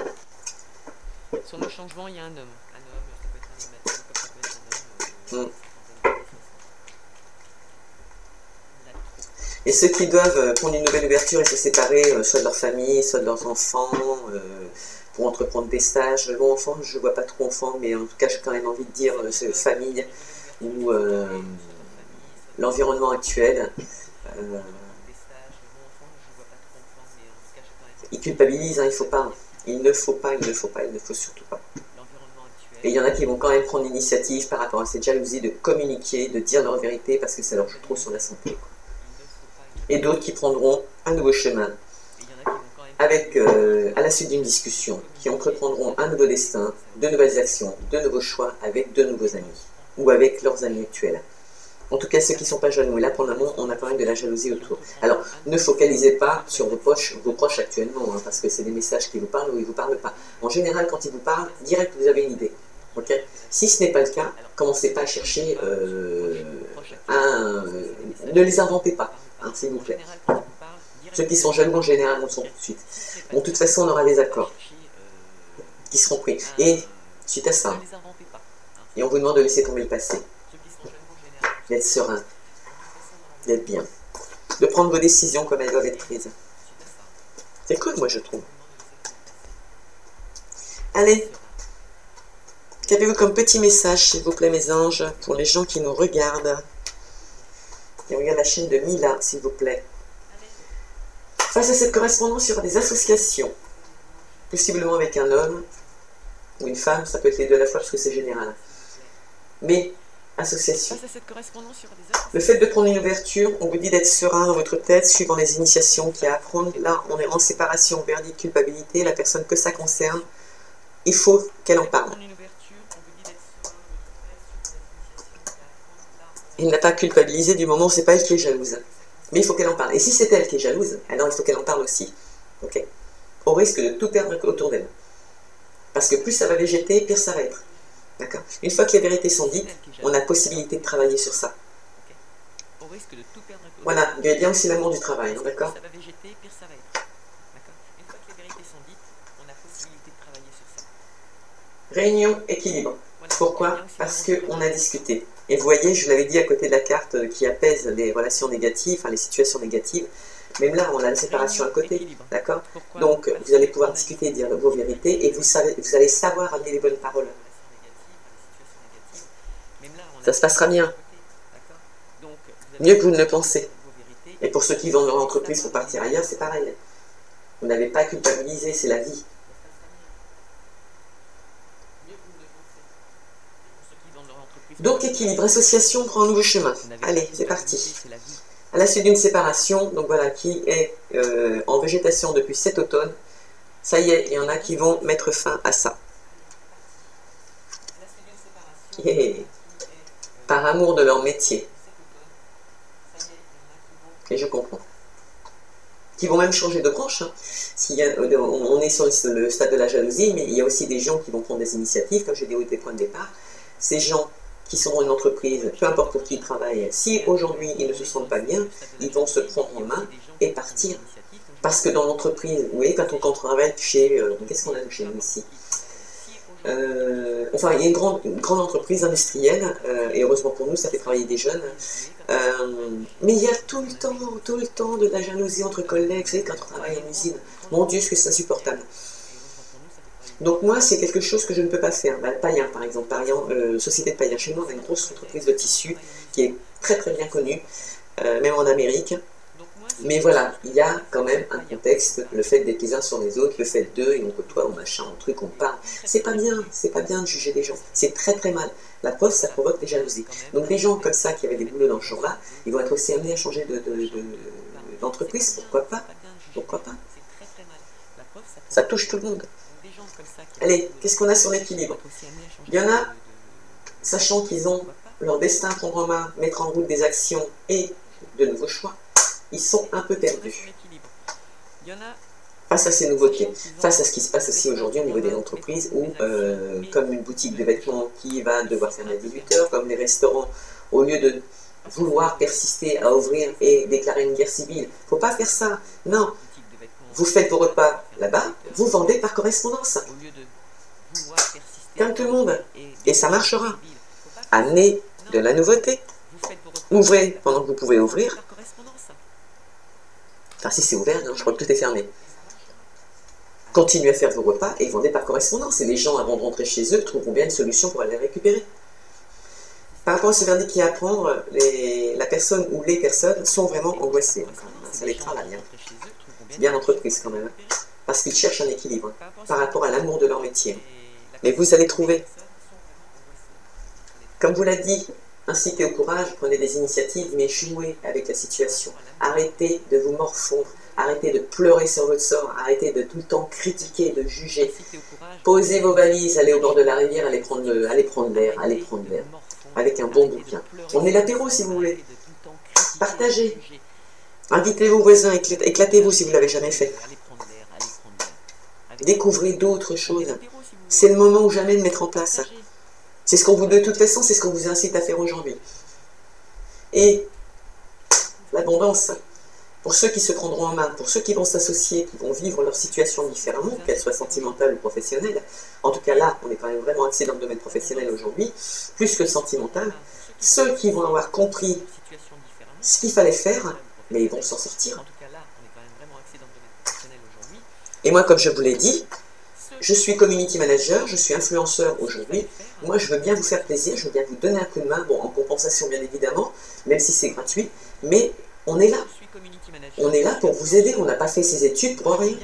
Sur le changement, il y a un homme. Un homme, ça peut être un homme mature, comme ça peut être un homme. Et ceux qui doivent prendre une nouvelle ouverture et se séparer, soit de leur famille, soit de leurs enfants, pour entreprendre des stages. Bon, enfants, je ne vois pas trop enfants, mais en tout cas, j'ai quand même envie de dire famille ou l'environnement actuel. Ils culpabilisent, hein, il faut pas. Il ne faut pas, il ne faut pas, il ne faut surtout pas. Et il y en a qui vont quand même prendre l'initiative par rapport à cette jalousie de communiquer, de dire leur vérité parce que ça leur joue trop sur la santé. Et d'autres qui prendront un nouveau chemin avec, à la suite d'une discussion, qui entreprendront un nouveau destin, de nouvelles actions, de nouveaux choix avec de nouveaux amis ou avec leurs amis actuels. En tout cas, ceux qui ne sont pas jaloux. Et là, pour le moment, on a quand même de la jalousie autour. Alors, ne focalisez pas sur vos proches actuellement, hein, parce que c'est des messages qui vous parlent ou ils ne vous parlent pas. En général, quand ils vous parlent, direct, vous avez une idée. Okay. Si ce n'est pas le cas, commencez pas à chercher ne les inventez pas, hein, s'il vous plaît. Ceux qui sont jaloux, en général, on sont tout de suite. Bon, de toute façon, on aura des accords qui seront pris. Et, suite à ça, et on vous demande de laisser tomber le passé. D'être serein, d'être bien, de prendre vos décisions comme elles doivent être prises. C'est cool, moi, je trouve. Allez, qu'avez-vous comme petit message, s'il vous plaît, mes anges, pour les gens qui nous regardent? Et on regarde la chaîne de Mila, s'il vous plaît. Face à cette correspondance, il y aura des associations, possiblement avec un homme ou une femme, ça peut être les deux à la fois, parce que c'est général. Mais association. Le fait de prendre une ouverture, on vous dit d'être serein dans votre tête, suivant les initiations qu'il y a à prendre. Là, on est en séparation, verdict, culpabilité. La personne que ça concerne, il faut qu'elle en parle. Il n'a pas culpabilisé du moment où c'est pas elle qui est jalouse. Mais il faut qu'elle en parle. Et si c'est elle qui est jalouse, alors il faut qu'elle en parle aussi. Okay, au risque de tout perdre autour d'elle. Parce que plus ça va végéter, pire ça va être. D'accord. Une fois que les vérités sont dites, on a possibilité de travailler sur ça. au risque de tout perdre à cause. Voilà, il y a bien aussi l'amour du travail, hein, d'accord? Ça va végéter, pire ça va être. D'accord? Une fois que les vérités sont dites, on a possibilité de travailler sur ça. Réunion, équilibre. Voilà. Pourquoi? Parce qu'on a discuté. Et vous voyez, je vous l'avais dit à côté de la carte qui apaise les relations négatives, enfin les situations négatives. Même là, on a la séparation à côté, d'accord? Donc, vous allez pouvoir discuter et dire vos vérités et vous allez savoir amener les bonnes paroles. Ça se passera bien. Mieux que vous ne le pensez. Et pour ceux qui vendent leur entreprise pour partir ailleurs, c'est pareil. Vous n'avez pas à culpabiliser, c'est la vie. Donc, équilibre, association prend un nouveau chemin. Allez, c'est parti. À la suite d'une séparation, donc voilà, qui est en végétation depuis cet automne, ça y est, il y en a qui vont mettre fin à ça. Yeah. Par amour de leur métier. Et je comprends. Qui vont même changer de branche. Hein. On est sur le stade de la jalousie, mais il y a aussi des gens qui vont prendre des initiatives, comme j'ai dit au point de départ. Ces gens qui sont dans une entreprise, peu importe pour qui ils travaillent, si aujourd'hui ils ne se sentent pas bien, ils vont se prendre en main et partir. Parce que dans l'entreprise, vous voyez, quand on travaille chez... qu'est-ce qu'on a chez nous ici? Enfin, il y a une grande entreprise industrielle, et heureusement pour nous, ça fait travailler des jeunes. Mais il y a tout le temps de la jalousie entre collègues, vous savez, quand on travaille en usine. Mon Dieu, ce que c'est insupportable. Donc moi, c'est quelque chose que je ne peux pas faire. Bah, Payen, par exemple, société de Payen. Chez nous, on a une grosse entreprise de tissu qui est très très bien connue, même en Amérique. Mais voilà, il y a quand même un contexte, le fait d'être les uns sur les autres, le fait d'eux, et on côtoie, on machin, on truc, on parle. C'est pas bien de juger les gens. C'est très très mal. La preuve, ça provoque des jalousies. Donc des gens comme ça, qui avaient des boulots dans ce genre-là, ils vont être aussi amenés à changer d'entreprise. Pourquoi pas? Pourquoi pas? Ça touche tout le monde. Allez, qu'est-ce qu'on a sur l'équilibre? Il y en a, sachant qu'ils ont leur destin à prendre en main, mettre en route des actions et de nouveaux choix, ils sont un peu perdus. Face à ces nouveautés, face à ce qui se passe aussi aujourd'hui au niveau des entreprises, où, comme une boutique de vêtements qui va devoir fermer à 18 h, comme les restaurants, au lieu de vouloir persister à ouvrir et déclarer une guerre civile, il ne faut pas faire ça. Non, vous faites vos repas là-bas, vous vendez par correspondance. Comme tout le monde. Et ça marchera. Amenez de la nouveauté. Ouvrez pendant que vous pouvez ouvrir. Enfin, si c'est ouvert, non, je crois que tout est fermé. Continuez à faire vos repas et vendez par correspondance. Et les gens, avant de rentrer chez eux, trouveront bien une solution pour aller les récupérer. Par rapport à ce verdict qui est à prendre, la personne ou les personnes sont vraiment angoissées. Ça les travaille. Hein. C'est bien l'entreprise quand même. Hein. Parce qu'ils cherchent un équilibre par rapport à l'amour de leur métier. Mais vous allez trouver. Comme vous l'a dit, incitez au courage, prenez des initiatives, mais jouez avec la situation. Arrêtez de vous morfondre, arrêtez de pleurer sur votre sort, arrêtez de tout le temps critiquer, de juger. Posez vos valises, allez au bord de la rivière, allez prendre l'air, avec un bon bouquin. On est l'apéro si vous voulez. Partagez. Invitez vos voisins, éclatez-vous si vous ne l'avez jamais fait. Découvrez d'autres choses. C'est le moment ou jamais de mettre en place. C'est ce qu'on vous, de toute façon, c'est ce qu'on vous incite à faire aujourd'hui. Et l'abondance, pour ceux qui se prendront en main, pour ceux qui vont s'associer, qui vont vivre leur situation différemment, qu'elle soit sentimentale ou professionnelle, en tout cas là, on est quand même vraiment axé dans le domaine professionnel aujourd'hui, plus que sentimental, ceux qui vont avoir compris ce qu'il fallait faire, mais ils vont s'en sortir. Et moi, comme je vous l'ai dit, je suis community manager, je suis influenceur aujourd'hui. Moi, je veux bien vous faire plaisir, je veux bien vous donner un coup de main, bon, en compensation bien évidemment, même si c'est gratuit, mais on est là. On est là pour vous aider, on n'a pas fait ses études pour rien.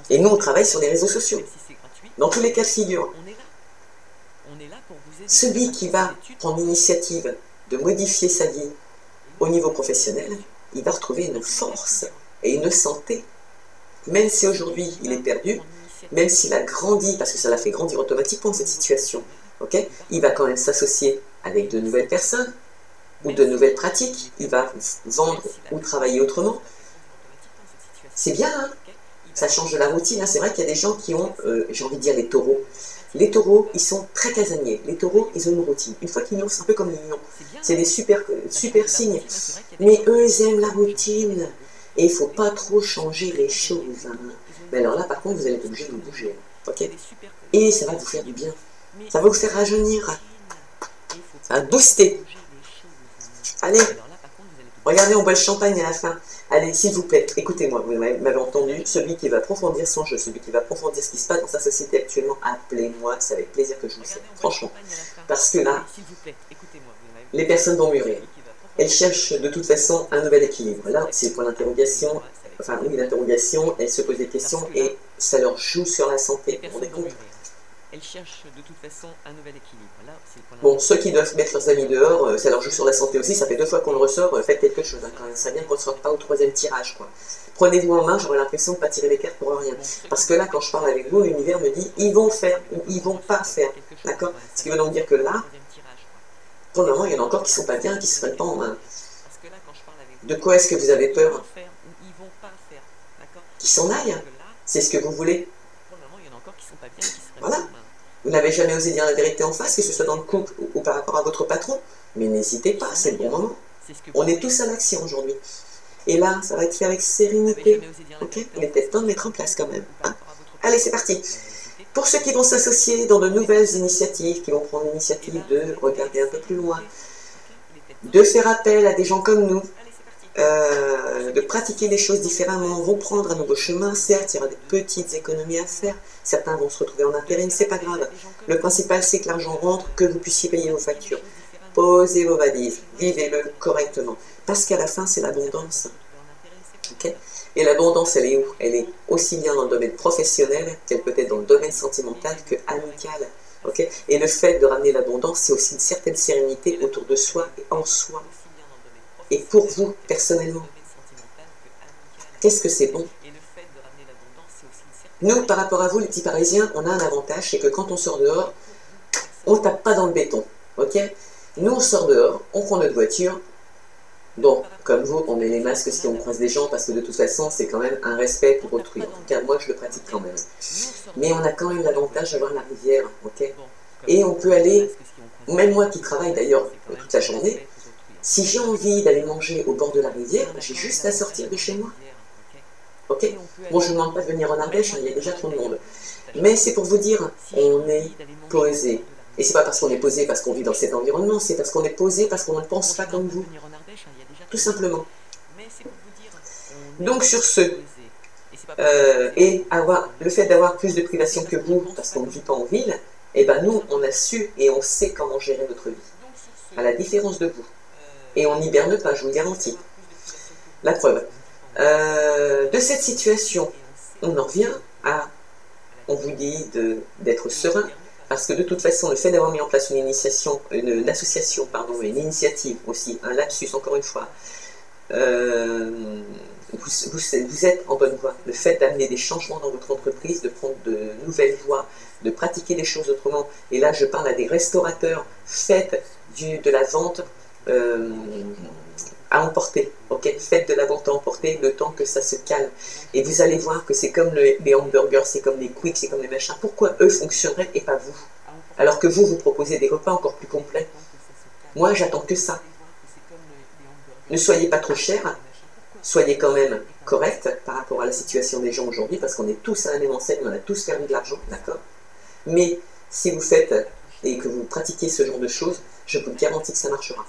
Et nous, on travaille sur les réseaux sociaux, dans tous les cas de figure. Celui qui va prendre l'initiative de modifier sa vie au niveau professionnel, il va retrouver une force et une santé. Même si aujourd'hui il est perdu, même s'il a grandi, parce que ça l'a fait grandir automatiquement cette situation, okay, il va quand même s'associer avec de nouvelles personnes ou de nouvelles pratiques, il va vendre ou travailler autrement. C'est bien, hein, ça change de la routine. Hein. C'est vrai qu'il y a des gens qui ont, j'ai envie de dire les taureaux, Les taureaux, ils sont très casaniers. Les taureaux, ils ont une routine. Une fois qu'ils l'ont, c'est un peu comme les lions. C'est des super signes. Mais eux, ils aiment la routine. Et il ne faut pas trop changer les choses. Hein. Mais alors là, par contre, vous allez être obligé de bouger. Ok? Et ça va vous faire du bien. Ça va vous faire rajeunir. Ça va booster. Allez, regardez, on boit le champagne à la fin. Allez, s'il vous plaît, écoutez-moi, vous m'avez entendu, celui qui va approfondir son jeu, celui qui va approfondir ce qui se passe dans sa société actuellement, appelez-moi, c'est avec plaisir que je vous aide, franchement. Parce que là, les personnes vont mûrir. Elles cherchent de toute façon un nouvel équilibre. Là, c'est le point d'interrogation, enfin oui, l'interrogation, elles se posent des questions et ça leur joue sur la santé, vous vous rendez compte? Elles cherchent de toute façon un nouvel équilibre. Là, bon, ceux qui doivent mettre leurs amis dehors, ça leur joue sur la santé aussi, ça fait 2 fois qu'on le ressort, faites quelque chose, hein, quand même, ça vient qu'on ne sorte pas au 3e tirage, quoi. Prenez-vous en main, j'aurais l'impression de ne pas tirer les cartes pour rien. Parce que là, quand je parle avec vous, l'univers me dit, ils vont faire, ou ils vont pas faire, d'accord? Ce qui veut donc dire que là, pour le moment, il y en a encore qui ne sont pas bien, qui se prennent pas en main. De quoi est-ce que vous avez peur? Qu'ils s'en aillent? C'est ce que vous voulez? Voilà. Vous n'avez jamais osé dire la vérité en face, que ce soit dans le couple ou par rapport à votre patron, mais n'hésitez pas, c'est le bon moment. On est tous à l'action aujourd'hui. Et là, ça va être fait avec sérénité. Ok? Il est peut-être temps de mettre en place quand même. Hein? Allez, c'est parti. Pour ceux qui vont s'associer dans de nouvelles initiatives, qui vont prendre l'initiative de regarder un peu plus loin, de faire appel à des gens comme nous, de pratiquer les choses différemment, vont prendre un nouveau chemin, certes, il y aura des petites économies à faire, certains vont se retrouver en intérim, c'est pas grave. Le principal, c'est que l'argent rentre, que vous puissiez payer vos factures. Posez vos valises, vivez-le correctement, parce qu'à la fin, c'est l'abondance. Okay? Et l'abondance, elle est où? Elle est aussi bien dans le domaine professionnel qu'elle peut être dans le domaine sentimental que amical. Okay? Et le fait de ramener l'abondance, c'est aussi une certaine sérénité autour de soi et en soi. Et pour vous, personnellement, qu'est-ce que c'est bon? Nous, par rapport à vous, les petits Parisiens, on a un avantage, c'est que quand on sort dehors, on ne tape pas dans le béton. Ok? Nous, on sort dehors, on prend notre voiture. Bon, comme vous, on met les masques si on croise des gens, parce que de toute façon, c'est quand même un respect pour autrui. En tout cas, moi, je le pratique quand même. Mais on a quand même l'avantage d'avoir la rivière. Ok? Et on peut aller, même moi qui travaille d'ailleurs toute la journée, si j'ai envie d'aller manger au bord de la rivière, j'ai juste à sortir de chez moi. Ok? Bon, je ne vous demande pas de venir en Ardèche, hein, il y a déjà trop de monde. Mais c'est pour vous dire, on est posé. Et c'est pas parce qu'on est posé parce qu'on vit dans cet environnement, c'est parce qu'on est posé parce qu'on ne pense pas comme vous. Tout simplement. Donc sur ce, et le fait d'avoir plus de privation que vous, parce qu'on ne vit pas en ville, eh ben nous, on a su et on sait comment gérer notre vie. À la différence de vous. Et on n'hiberne pas, je vous le garantis. La preuve. De cette situation, on en revient à, on vous dit d'être serein, parce que de toute façon, le fait d'avoir mis en place une association, une initiative aussi, un lapsus encore une fois, vous êtes en bonne voie. Le fait d'amener des changements dans votre entreprise, de prendre de nouvelles voies, de pratiquer des choses autrement, et là je parle à des restaurateurs, faites de la vente à emporter, ok? Faites de la vente à emporter le temps que ça se calme. Et vous allez voir que c'est comme les hamburgers, c'est comme les quicks, c'est comme les machins. Pourquoi eux fonctionneraient et pas vous? Alors que vous proposez des repas encore plus complets. Moi, j'attends que ça. Ne soyez pas trop cher, soyez quand même correct par rapport à la situation des gens aujourd'hui, parce qu'on est tous à la même enseigne, on a tous perdu de l'argent, d'accord? Mais si vous faites et que vous pratiquez ce genre de choses, je vous garantis que ça marchera.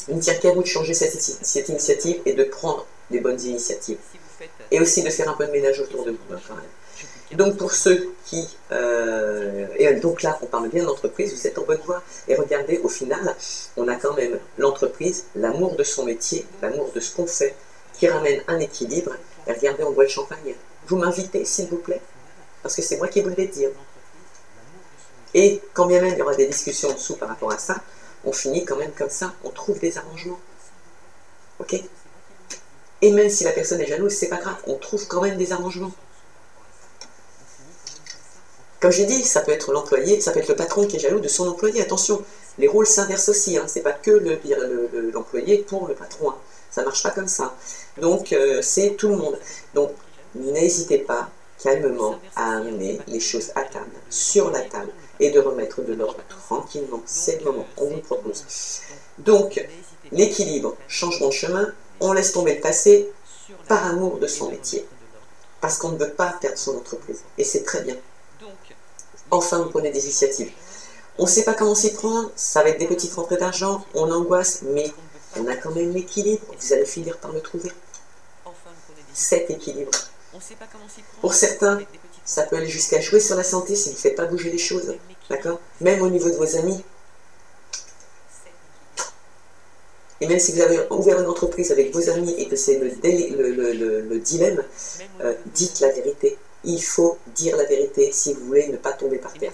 Il ne tient qu'à vous de changer cette initiative et de prendre des bonnes initiatives. Et aussi de faire un peu de ménage autour de vous, quand même. Donc pour ceux qui... et donc là, on parle bien d'entreprise, vous êtes en bonne voie. Et regardez, au final, on a quand même l'entreprise, l'amour de son métier, l'amour de ce qu'on fait, qui ramène un équilibre. Et regardez, on boit le champagne. Vous m'invitez, s'il vous plaît, parce que c'est moi qui vous le dire. Et quand bien même il y aura des discussions en dessous par rapport à ça, on finit quand même comme ça, on trouve des arrangements. Ok? Et même si la personne est jalouse, c'est pas grave, on trouve quand même des arrangements. Comme j'ai dit, ça peut être l'employé, ça peut être le patron qui est jaloux de son employé. Attention, les rôles s'inversent aussi, hein. C'est pas que l'employé pour le patron. Hein. Ça marche pas comme ça. Donc, c'est tout le monde. Donc, n'hésitez pas calmement à amener les choses à table, sur la table, et de remettre de l'ordre tranquillement. C'est le moment, on vous le propose. Donc, l'équilibre, changement de chemin, on laisse tomber le passé par amour de son métier. Parce qu'on ne veut pas perdre son entreprise. Et c'est très bien. Enfin, vous prenez des initiatives. On ne sait pas comment s'y prendre, ça va être des petites rentrées d'argent, on angoisse, mais on a quand même l'équilibre. Vous allez finir par le trouver. Cet équilibre. Pour certains, ça peut aller jusqu'à jouer sur la santé si vous ne faites pas bouger les choses. D'accord? Même au niveau de vos amis. Et même si vous avez ouvert une entreprise avec vos amis et que c'est le dilemme, dites la vérité. Il faut dire la vérité si vous voulez ne pas tomber par terre.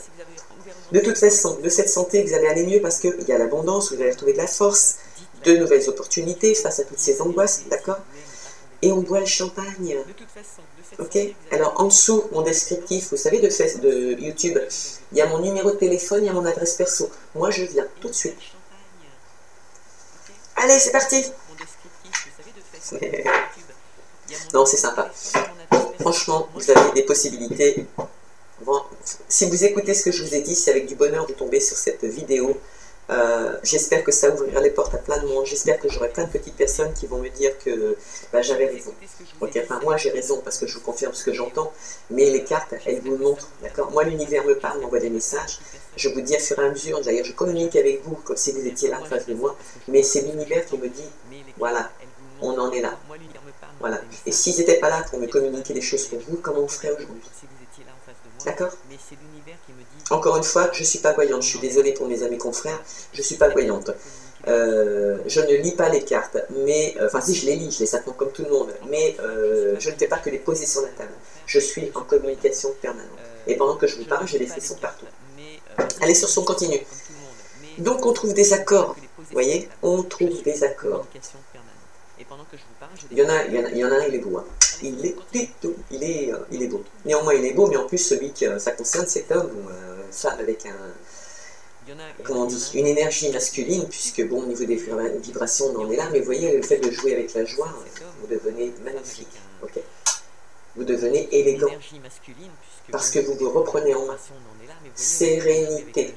De toute façon, de cette santé, vous allez aller mieux parce qu'il y a l'abondance, vous allez retrouver de la force, de nouvelles opportunités face à toutes ces angoisses, d'accord? Et on boit le champagne. Ok? Alors en dessous, mon descriptif, vous savez, de YouTube, il y a mon numéro de téléphone, il y a mon adresse perso. Moi, je viens tout de suite. Allez, c'est parti! Non, c'est sympa. Franchement, vous avez des possibilités. Bon, si vous écoutez ce que je vous ai dit, c'est avec du bonheur de tomber sur cette vidéo. J'espère que ça ouvrira les portes à plein de monde. J'espère que j'aurai plein de petites personnes qui vont me dire que j'avais raison. Ok, enfin, moi j'ai raison parce que je vous confirme ce que j'entends. Mais les cartes, elles vous le montrent. D'accord? Moi, l'univers me parle, m'envoie des messages. Je vous dis au fur et à mesure. D'ailleurs, je communique avec vous comme si vous étiez là en face de moi. Mais c'est l'univers qui me dit, voilà, on en est là. Voilà. Et s'ils n'étaient pas là pour me communiquer les choses pour vous, comment on ferait aujourd'hui? D'accord? Encore une fois, je ne suis pas voyante. Je suis désolée pour mes amis confrères. Je ne suis pas voyante. Je ne lis pas les cartes. Mais, enfin, si je les lis, je les apprends comme tout le monde. Mais je ne fais pas que les poser sur la table. Je suis en communication permanente. Et pendant que je vous parle, j'ai des frissons partout. Allez sur son continu. Donc, on trouve des accords. Vous voyez? On trouve des accords. Il y en a un, il est beau. Hein. Il est beau. Néanmoins, il est beau, mais en plus, celui que ça concerne, c'est homme ou femme avec comment on dit, une énergie masculine, puisque bon, au niveau des vibrations, on en est là, mais vous voyez, le fait de jouer avec la joie, vous devenez magnifique. Ok? Vous devenez élégant. Parce que vous vous reprenez en main. Sérénité.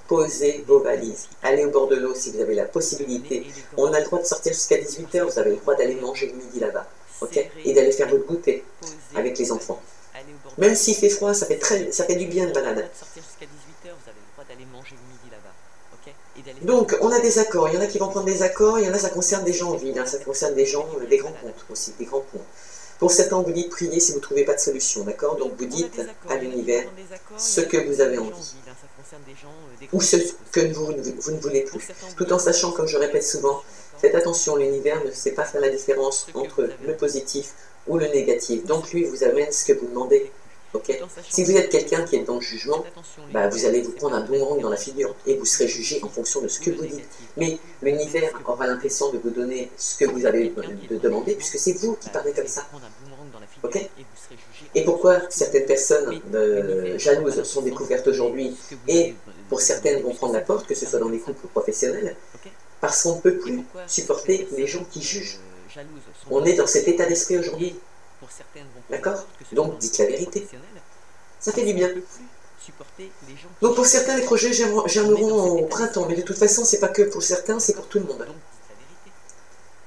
Posez vos valises. Allez au bord de l'eau si vous avez la possibilité. On a le droit de sortir jusqu'à 18 h, vous avez le droit d'aller manger le midi là-bas. Ok? Et d'aller faire votre goûter avec les enfants. Même s'il fait froid, ça fait du bien de balade. Donc, on a des accords. Il y en a qui vont prendre des accords, il y en a, ça concerne des gens en ville, hein. Ça concerne des gens, des grands comptes aussi, des grands points. Pour certains, vous dites prier si vous ne trouvez pas de solution, d'accord? Donc, vous dites à l'univers ce que vous avez envie. Ou ce que vous ne voulez plus. Tout en sachant, comme je répète souvent, faites attention, l'univers ne sait pas faire la différence entre le positif ou le négatif. Donc, lui vous amène ce que vous demandez. Okay. Si vous êtes quelqu'un qui est dans le jugement, vous allez vous prendre un boomerang dans la figure et vous serez jugé en fonction de ce que vous dites. Mais l'univers aura l'impression de vous donner ce que vous avez demandé, puisque c'est vous qui parlez comme ça. Okay. Et pourquoi certaines personnes jalouses sont découvertes aujourd'hui et pour certaines vont prendre la porte, que ce soit dans les couples professionnels, parce qu'on ne peut plus supporter les gens qui jugent. On est dans cet état d'esprit aujourd'hui. D'accord? Donc dites la vérité. Ça fait du bien. Donc pour certains, les projets germeront au printemps, mais de toute façon, c'est pas que pour certains, c'est pour tout le monde.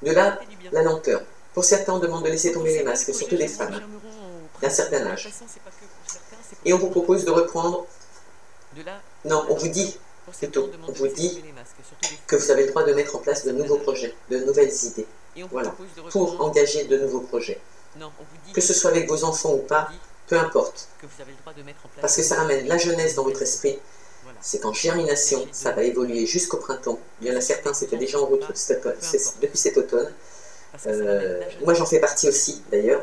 De là, la lenteur. Pour certains, on demande de laisser tomber les masques, surtout les femmes, d'un certain âge. Et on vous propose de reprendre... Non, on vous dit, plutôt, on vous dit que vous avez le droit de mettre en place de nouveaux projets, de nouvelles idées. Voilà, pour engager de nouveaux projets. Que ce soit avec vos enfants ou pas, peu importe. Parce que ça ramène la jeunesse dans votre esprit. C'est en germination, ça va évoluer jusqu'au printemps. Il y en a certains, c'était déjà en route depuis cet automne. Moi, j'en fais partie aussi, d'ailleurs.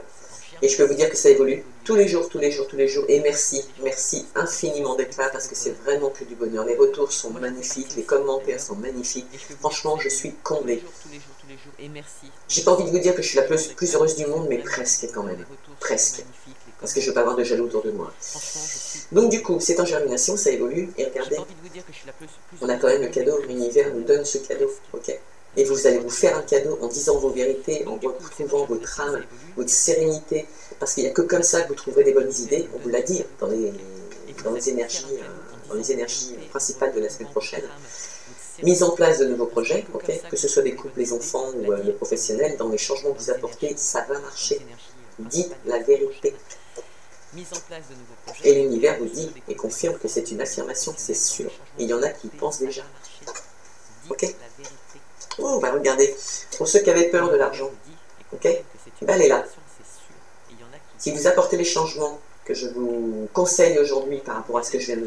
Et je peux vous dire que ça évolue tous les jours, tous les jours, tous les jours. Et merci, merci infiniment d'être là parce que c'est vraiment que du bonheur. Les retours sont magnifiques, les commentaires sont magnifiques. Franchement, je suis comblée. J'ai pas envie de vous dire que je suis la plus heureuse du monde, mais presque quand même. Presque. Parce que je ne veux pas avoir de jaloux autour de moi. Donc du coup, c'est en germination, ça évolue. Et regardez, on a quand même le cadeau, l'univers nous donne ce cadeau. Ok. Et vous allez vous faire un cadeau en disant vos vérités, en retrouvant votre âme, votre sérénité, parce qu'il n'y a que comme ça que vous trouverez des bonnes idées. On vous l'a dit dans les énergies principales de la semaine prochaine. Mise en place de nouveaux projets, okay, que ce soit des couples, les enfants ou les professionnels, dans les changements que vous apportez, ça va marcher. Dites la vérité. Et l'univers vous dit et confirme que c'est une affirmation, c'est sûr. Il y en a qui y pensent déjà. Ok? Oh, bah regardez, pour ceux qui avaient peur de l'argent, ok? Ben, elle est là. Si vous apportez les changements que je vous conseille aujourd'hui par rapport à ce que je viens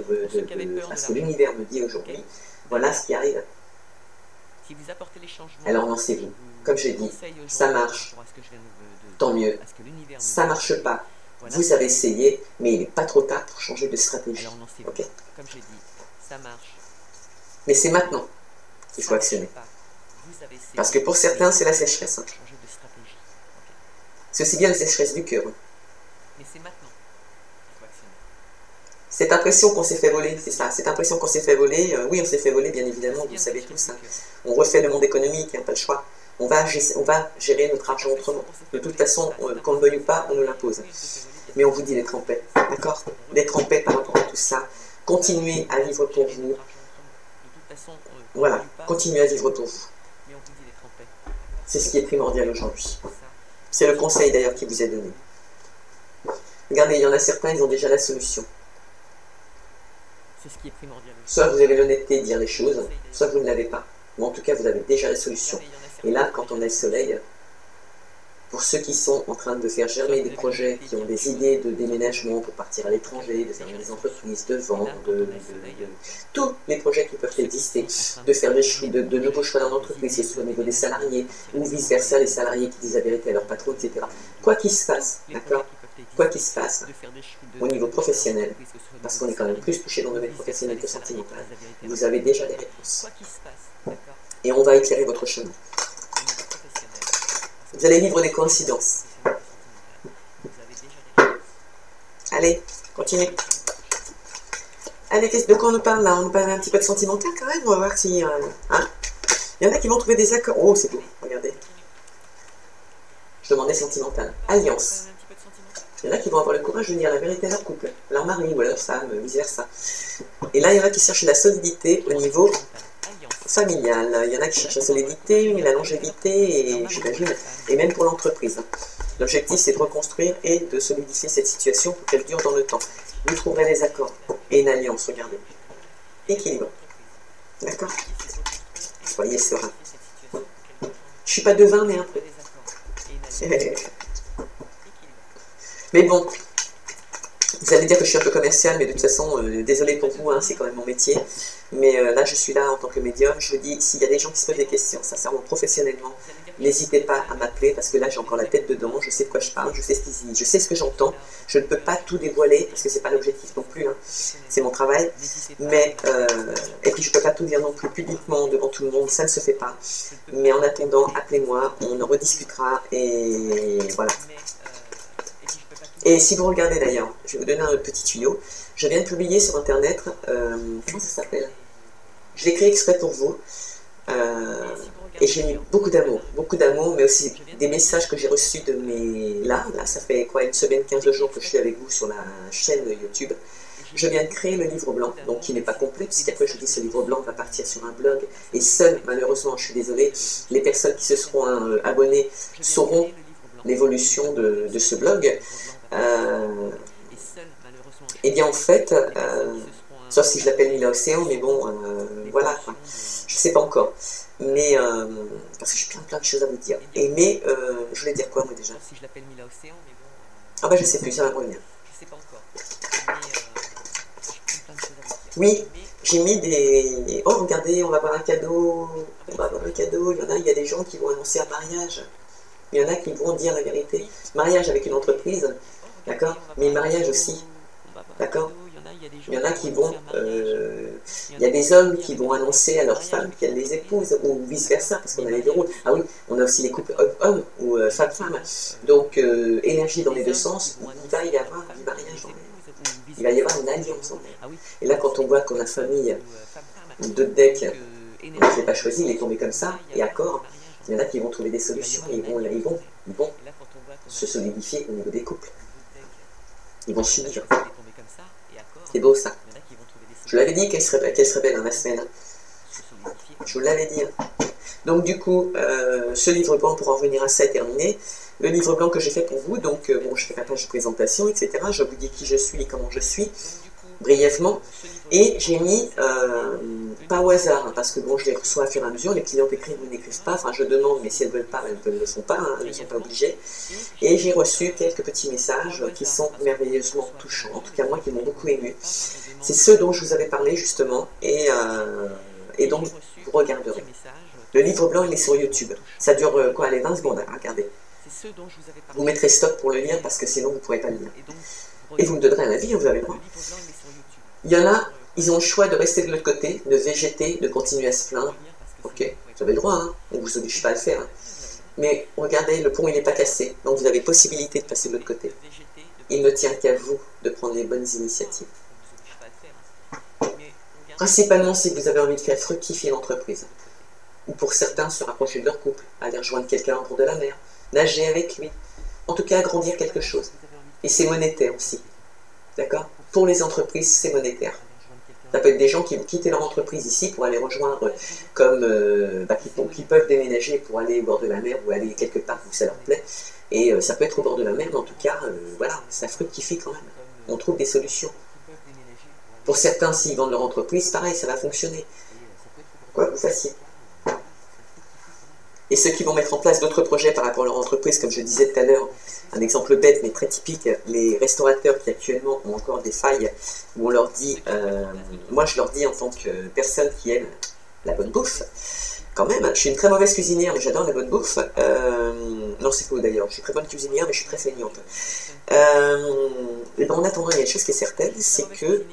à ce que l'univers me dit aujourd'hui, voilà ce qui arrive. Alors lancez-vous. Comme j'ai dit, ça marche, tant mieux. Ça marche pas. Vous avez essayé, mais il n'est pas trop tard pour changer de stratégie. Ok? Mais c'est maintenant qu'il faut actionner. Parce que pour certains, c'est la sécheresse. Hein. C'est aussi bien la sécheresse du cœur. Cette impression qu'on s'est fait voler, c'est ça. Cette impression qu'on s'est fait voler, oui, on s'est fait voler, bien évidemment, vous le savez tous. Hein. On refait le monde économique, il n'y a pas le choix. On va gérer notre argent autrement. De toute façon, qu'on le veuille ou pas, on nous l'impose. Mais on vous dit d'être en paix, d'accord? D'être en paix par rapport à tout ça. Continuez à vivre pour vous. Voilà, continuez à vivre pour vous. C'est ce qui est primordial aujourd'hui. C'est le conseil d'ailleurs qui vous est donné. Regardez, il y en a certains, ils ont déjà la solution. Soit vous avez l'honnêteté de dire les choses, soit vous ne l'avez pas. Mais en tout cas, vous avez déjà la solution. Et là, quand on a le soleil, pour ceux qui sont en train de faire germer des projets, qui ont des idées de déménagement pour partir à l'étranger, de faire des entreprises, de vendre, tous les projets qui peuvent exister, de faire de nouveaux choix dans l'entreprise, c'est soit au niveau des salariés, ou vice-versa, les salariés qui disent la vérité à leur patron, etc. Quoi qu'il se passe, d'accord? Quoi qu'il se passe, au niveau professionnel, parce qu'on est quand même plus touché dans le domaine professionnel que sentimental, vous avez déjà des réponses. Et on va éclairer votre chemin. Vous allez vivre des coïncidences. Allez, continue. Allez, de quoi on nous parle là? On nous parle un petit peu de sentimental quand même. On va voir si... hein? Il y en a qui vont trouver des accords. Oh, c'est beau, regardez. Je demandais sentimental. Alliance. Il y en a qui vont avoir le courage de dire la vérité à leur couple, leur mari ou à leur femme, vice-versa. Et là, il y en a qui cherchent la solidité au niveau familial. Il y en a qui cherchent la solidité, la longévité, et j'imagine, et même pour l'entreprise. L'objectif, c'est de reconstruire et de solidifier cette situation pour qu'elle dure dans le temps. Vous trouverez des accords et une alliance, regardez. Équilibre. D'accord? Soyez serein. Je ne suis pas devin, mais un peu. Mais bon, vous allez dire que je suis un peu commercial, mais de toute façon, désolé pour vous, hein, c'est quand même mon métier. Mais là, je suis là en tant que médium. Je vous dis, s'il y a des gens qui se posent des questions, sincèrement, professionnellement, n'hésitez pas à m'appeler, parce que là, j'ai encore la tête dedans, je sais de quoi je parle, je sais ce que j'entends. Je ne peux pas tout dévoiler, parce que c'est pas l'objectif non plus, hein. C'est mon travail. Mais, et puis je ne peux pas tout dire non plus publiquement devant tout le monde, ça ne se fait pas. Mais en attendant, appelez-moi, on en rediscutera, et voilà. Et si vous regardez d'ailleurs, je vais vous donner un petit tuyau. Je viens de publier sur internet, comment ça s'appelle? Je l'ai créé exprès pour vous. Et j'ai mis beaucoup d'amour, mais aussi des messages que j'ai reçus de mes... Là, ça fait quoi, une semaine, 15 jours que je suis avec vous sur la chaîne YouTube. Je viens de créer le livre blanc, donc qui n'est pas complet, puisqu'après je dis ce livre blanc va partir sur un blog. Et seul, malheureusement, je suis désolée, les personnes qui se seront abonnées sauront l'évolution de ce blog. Et bien en fait, sauf si je l'appelle Mila Océan, mais bon, voilà, quoi. Je sais pas encore. Mais, parce que j'ai plein de choses à vous dire. Mais, je voulais dire quoi, moi, déjà? Ah bah je sais plus, ça va me revenir. Oui, j'ai mis des... Oh, regardez, on va avoir un cadeau. On va avoir un cadeau. Il y a des gens qui vont annoncer un mariage. Il y en a qui vont dire la vérité. Mariage avec une entreprise, d'accord? Mais mariage aussi, d'accord? Il y en a qui vont... il y a des hommes qui vont annoncer à leurs femmes qu'elles les épousent, ou vice-versa, parce qu'on a les deux rôles. Ah oui, on a aussi les couples homme-homme, ou femme-femme. Donc, énergie dans les deux sens, il va y avoir du mariage dans les... Il va y avoir une alliance en fait. Et là, quand on voit qu'on a famille de deck je ne l'ai pas choisi, il est tombé comme ça, et accord. Il y en a qui vont trouver des solutions, et ils vont se solidifier au niveau des couples. Ils vont s'unir. C'est beau ça. Je l'avais dit qu'elle serait belle dans la semaine. Je vous l'avais dit. Donc du coup, ce livre blanc, pour en revenir à ça, est terminé. Le livre blanc que j'ai fait pour vous, donc bon, je fais la page de présentation, etc. Je vous dis qui je suis et comment je suis, brièvement. Et j'ai mis, pas au hasard, hein, parce que bon, je les reçois à fur et à mesure, les clients écrivent ou n'écrivent pas, enfin je demande, mais si elles ne veulent pas, elles ne le font pas, hein, elles ne sont pas obligées. Et j'ai reçu quelques petits messages qui sont merveilleusement touchants, en tout cas moi qui m'ont beaucoup ému. C'est ceux dont je vous avais parlé justement, et donc vous regarderez. Le livre blanc, il est sur YouTube. Ça dure quoi, les 20 secondes, hein, regardez. Vous mettrez stop pour le lire parce que sinon vous ne pourrez pas le lire. Et vous me donnerez un avis, vous avez le droit. Il y en a, ils ont le choix de rester de l'autre côté, de végéter, de continuer à se plaindre. Ok, vous avez le droit, hein, on ne vous oblige pas à le faire. Hein. Mais regardez, le pont il n'est pas cassé, donc vous avez possibilité de passer de l'autre côté. Il ne tient qu'à vous de prendre les bonnes initiatives. Principalement si vous avez envie de faire fructifier l'entreprise. Ou pour certains, se rapprocher de leur couple, aller rejoindre quelqu'un en bord de la mer, nager avec lui. En tout cas, agrandir quelque chose. Et c'est monétaire aussi. D'accord? Pour les entreprises, c'est monétaire. Ça peut être des gens qui vont quitter leur entreprise ici pour aller rejoindre, comme qui peuvent déménager pour aller au bord de la mer ou aller quelque part où ça leur plaît. Et ça peut être au bord de la mer, mais en tout cas, voilà, ça fructifie quand même. On trouve des solutions. Pour certains, s'ils vendent leur entreprise, pareil, ça va fonctionner. Quoi que vous fassiez. Et ceux qui vont mettre en place d'autres projets par rapport à leur entreprise, comme je disais tout à l'heure, un exemple bête mais très typique, les restaurateurs qui actuellement ont encore des failles, où on leur dit, moi je leur dis en tant que personne qui aime la bonne bouffe, quand même, je suis une très mauvaise cuisinière mais j'adore la bonne bouffe, non c'est faux d'ailleurs, je suis très bonne cuisinière mais je suis très feignante. Et ben en attendant, il y a une chose qui est certaine, c'est que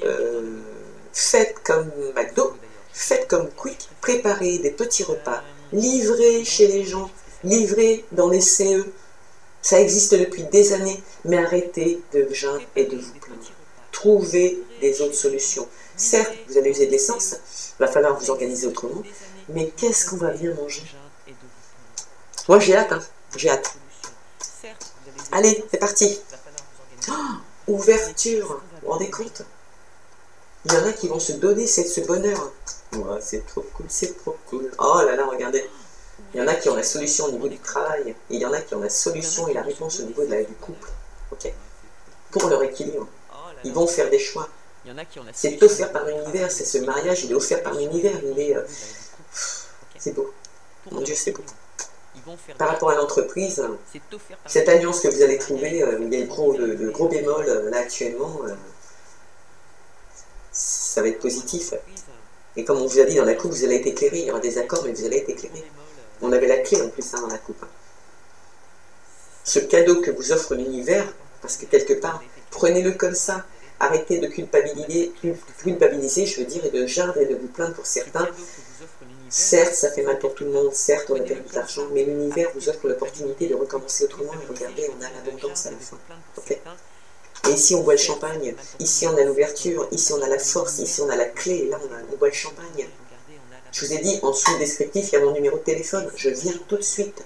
faites comme McDo, faites comme Quick, préparez des petits repas, livrez chez les gens, livrez dans les CE. Ça existe depuis des années, mais arrêtez de vous geindre et de vous plaindre. Trouvez des autres solutions. Certes, vous allez user de l'essence, il va falloir vous organiser autrement, mais qu'est-ce qu'on va bien manger? Moi j'ai hâte, hein, j'ai hâte. Allez, c'est parti. Oh, ouverture, vous vous rendez compte? Il y en a qui vont se donner ce bonheur. Ouais, c'est trop cool, c'est trop cool. Oh là là, regardez. Il y en a qui ont la solution au niveau du travail, et il y en a qui ont la solution et la réponse au niveau du couple. Ok. Pour leur équilibre. Ils vont faire des choix. C'est offert par l'univers, c'est ce mariage, il est offert par l'univers, il est... c'est beau. Mon Dieu, c'est beau. Par rapport à l'entreprise, cette alliance que vous allez trouver, il y a le gros bémol là actuellement, ça va être positif. Et comme on vous a dit dans la coupe, vous allez être éclairé, il y aura des accords, mais vous allez être éclairé. On avait la clé en plus hein, dans la coupe. Ce cadeau que vous offre l'univers, parce que quelque part, prenez-le comme ça. Arrêtez de culpabiliser, je veux dire, et de geindre et de vous plaindre pour certains. Certes, ça fait mal pour tout le monde, certes, on a perdu de l'argent, mais l'univers vous offre l'opportunité de recommencer autrement, et regardez, on a l'abondance à la fin. Okay. Et ici, on boit le champagne, ici, on a l'ouverture, ici, on a la force, ici, on a la clé, et là, on boit le champagne. Je vous ai dit, en dessous le descriptif, il y a mon numéro de téléphone, je viens tout de suite.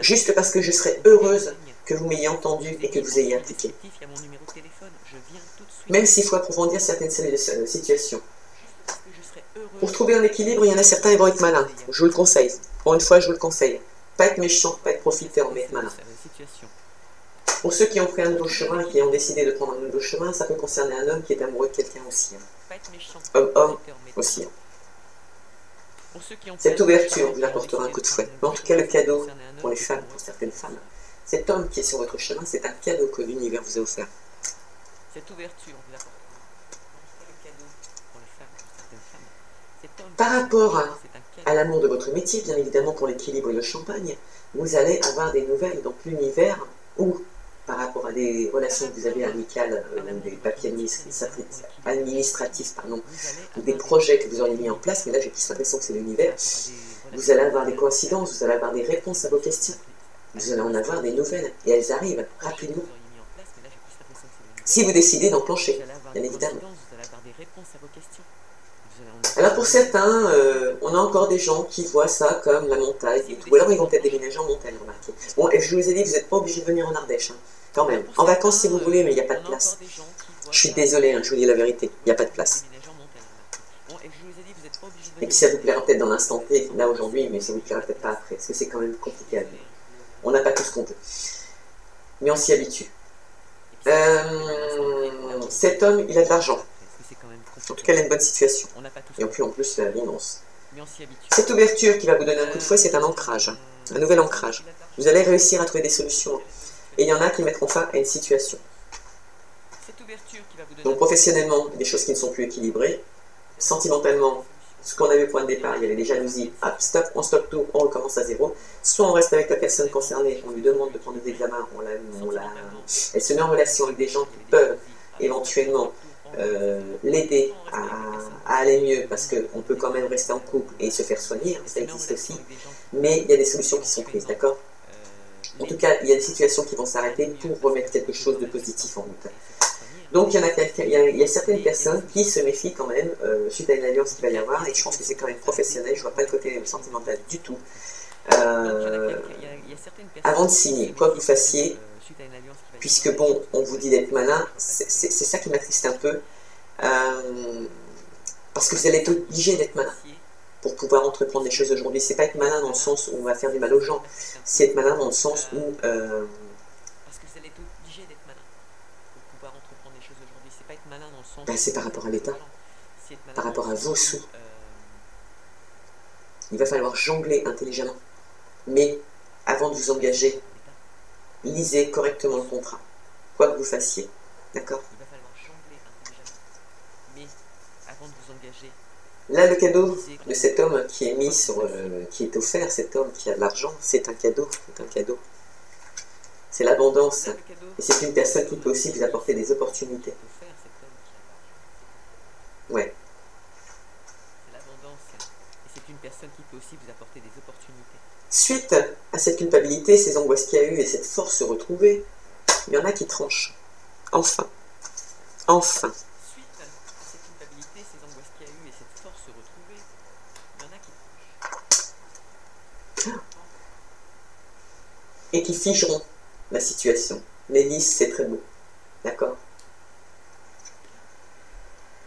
Juste parce que je serais heureuse que vous m'ayez entendu et que vous ayez appliqué. Même s'il faut approfondir certaines situations. Pour trouver un équilibre, il y en a certains qui vont être malins. Je vous le conseille. Pour une fois, je vous le conseille. Pas être méchant, pas être profiteur, mais être malin. Pour ceux qui ont pris un nouveau chemin, qui ont décidé de prendre un nouveau chemin, ça peut concerner un homme qui est amoureux de quelqu'un aussi. Hein. Homme aussi. Hein. Cette ouverture vous apportera un coup de fouet. Mais en tout cas, le cadeau pour les femmes, pour certaines femmes, cet homme qui est sur votre chemin, c'est un cadeau que l'univers vous a offert. Par rapport à l'amour de votre métier, bien évidemment pour l'équilibre et le champagne, vous allez avoir des nouvelles. Donc l'univers, ou par rapport à des relations que vous avez amicales, des papiers administratifs, ou des projets que vous auriez mis en place, mais là j'ai plus l'impression que c'est l'univers, vous allez avoir des coïncidences, vous allez avoir des réponses à vos questions, vous allez en avoir des nouvelles, et elles arrivent rapidement. Si vous décidez d'enclencher, bien évidemment. Alors pour certains, on a encore des gens qui voient ça comme la montagne et tout. Ou alors ils vont peut-être déménager en montagne, remarquez. Bon, et je vous ai dit que vous n'êtes pas obligé de venir en Ardèche, hein, quand même. En vacances si vous voulez, mais il n'y a pas de place. Je suis désolé, hein, je vous dis la vérité, il n'y a pas de place. Et puis ça vous plaira peut-être dans l'instant T, là aujourd'hui, mais ça vous plaira peut-être pas après, parce que c'est quand même compliqué à vivre. On n'a pas tout ce qu'on veut. Mais on s'y habitue. Cet homme, il a de l'argent. En tout cas, il a une bonne situation. Et puis en plus, c'est l'abondance. Cette ouverture qui va vous donner un coup de fouet, c'est un ancrage. Un nouvel ancrage. Vous allez réussir à trouver des solutions. Et il y en a qui mettront fin à une situation. Donc professionnellement, des choses qui ne sont plus équilibrées. Sentimentalement, ce qu'on avait au point de départ, il y avait des jalousies. Hop, stop, on stoppe tout, on recommence à zéro. Soit on reste avec la personne concernée, on lui demande de prendre des examens, elle se met en relation avec des gens qui peuvent éventuellement l'aider à aller mieux, parce qu'on peut quand même rester en couple et se faire soigner, ça existe aussi. Mais il y a des solutions qui sont prises, d'accord? En tout cas, il y a des situations qui vont s'arrêter pour remettre quelque chose de positif en route. Donc il y a certaines personnes qui se méfient quand même suite à une alliance qu'il va y avoir, et je pense que c'est quand même professionnel, je vois pas le côté sentimental du tout. Avant de signer, quoi que vous fassiez, puisque bon, on vous dit d'être malin, c'est ça qui m'attriste un peu, parce que vous allez être obligé d'être malin pour pouvoir entreprendre des choses aujourd'hui. C'est pas être malin dans le sens où on va faire du mal aux gens, c'est être malin dans le sens où c'est par rapport à l'État, par rapport à vos sous. Il va falloir jongler intelligemment. Mais avant de vous engager, lisez correctement le contrat, quoi que vous fassiez. D'accord? Là, le cadeau de cet homme qui est mis sur, qui est offert, cet homme qui a de l'argent, c'est un cadeau, c'est un cadeau. C'est l'abondance. Et c'est une personne qui peut aussi vous apporter des opportunités. Ouais. Suite à cette culpabilité, ces angoisses qu'il y a eu et cette force retrouvée, il y en a qui tranchent. Enfin. Enfin. Et qui figeront la situation. Les lisses, c'est très beau. D'accord?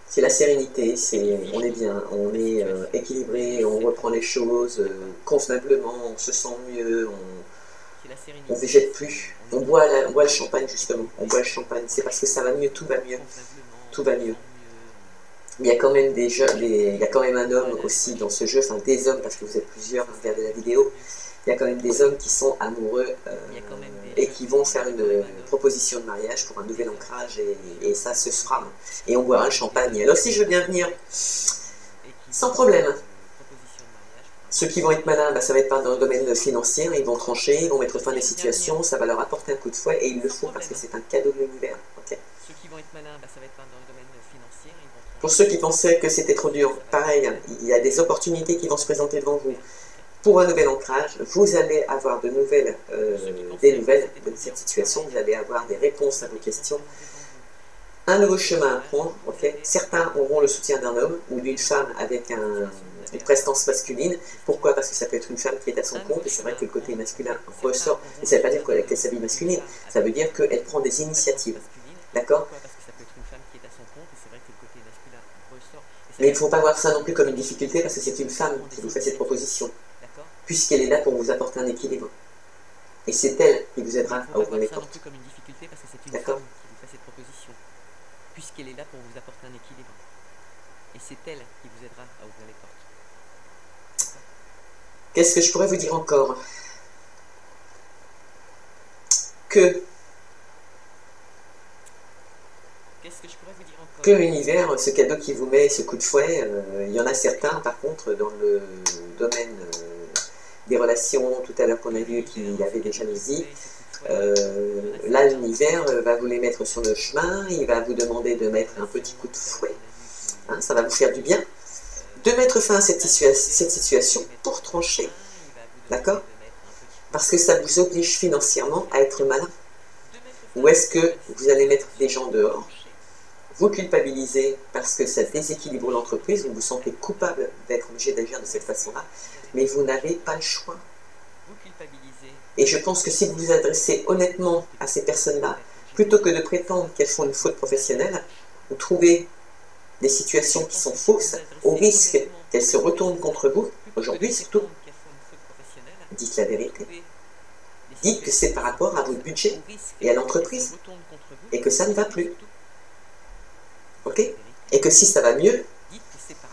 C'est la sérénité, on est bien, on est équilibré, on reprend les choses convenablement, on se sent mieux, on ne végète plus. On boit le champagne justement, on boit le champagne, c'est parce que ça va mieux, tout va mieux. Tout va mieux. Mais il y a quand même il y a quand même un homme aussi dans ce jeu, enfin des hommes, parce que vous êtes plusieurs à regarder la vidéo. Il y a quand même des hommes qui sont amoureux et qui vont faire une proposition de mariage pour un nouvel ancrage, et ça se fera. Et on boira le champagne. Alors si je veux bien venir, sans problème. Ceux qui vont être malins, ça va être dans le domaine financier, ils vont trancher, ils vont mettre fin à des situations, ça va leur apporter un coup de fouet, et il le faut parce que c'est un cadeau de l'univers. Okay. Pour ceux qui pensaient que c'était trop dur, pareil, il y a des opportunités qui vont se présenter devant vous. Pour un nouvel ancrage, vous allez avoir des nouvelles de cette situation, vous allez avoir des réponses à vos questions, un nouveau chemin à prendre. Okay. Certains auront le soutien d'un homme ou d'une femme avec une prestance masculine. Pourquoi? Parce que ça peut être une femme qui est à son compte, et c'est vrai que le côté masculin ressort. Et ça ne veut pas dire qu'elle a sa vie masculine, ça veut dire qu'elle prend des initiatives. D'accord? Mais il ne faut pas voir ça non plus comme une difficulté, parce que c'est une femme qui vous fait cette proposition, puisqu'elle est là pour vous apporter un équilibre. Et c'est elle qui vous aidera à ouvrir les portes. D'accord? Puisqu'elle est là pour vous apporter un équilibre. Et c'est elle qui vous aidera à ouvrir les portes. Qu'est-ce que je pourrais vous dire encore? Que l'univers, ce cadeau qui vous met, ce coup de fouet, il y en a certains, par contre, dans le domaine des relations, tout à l'heure qu'on a vu qu'il y avait des jalousies, là l'univers va vous les mettre sur le chemin, il va vous demander de mettre un petit coup de fouet, hein, ça va vous faire du bien, de mettre fin à cette situation pour trancher, d'accord? Parce que ça vous oblige financièrement à être malin. Ou est-ce que vous allez mettre des gens dehors vous culpabilisez parce que ça déséquilibre l'entreprise, vous vous sentez coupable d'être obligé d'agir de cette façon-là, mais vous n'avez pas le choix. Et je pense que si vous vous adressez honnêtement à ces personnes-là, plutôt que de prétendre qu'elles font une faute professionnelle, vous trouvez des situations qui sont fausses, au risque qu'elles se retournent contre vous, aujourd'hui surtout, dites la vérité. Dites que c'est par rapport à votre budget et à l'entreprise, et que ça ne va plus. Ok? Et que si ça va mieux,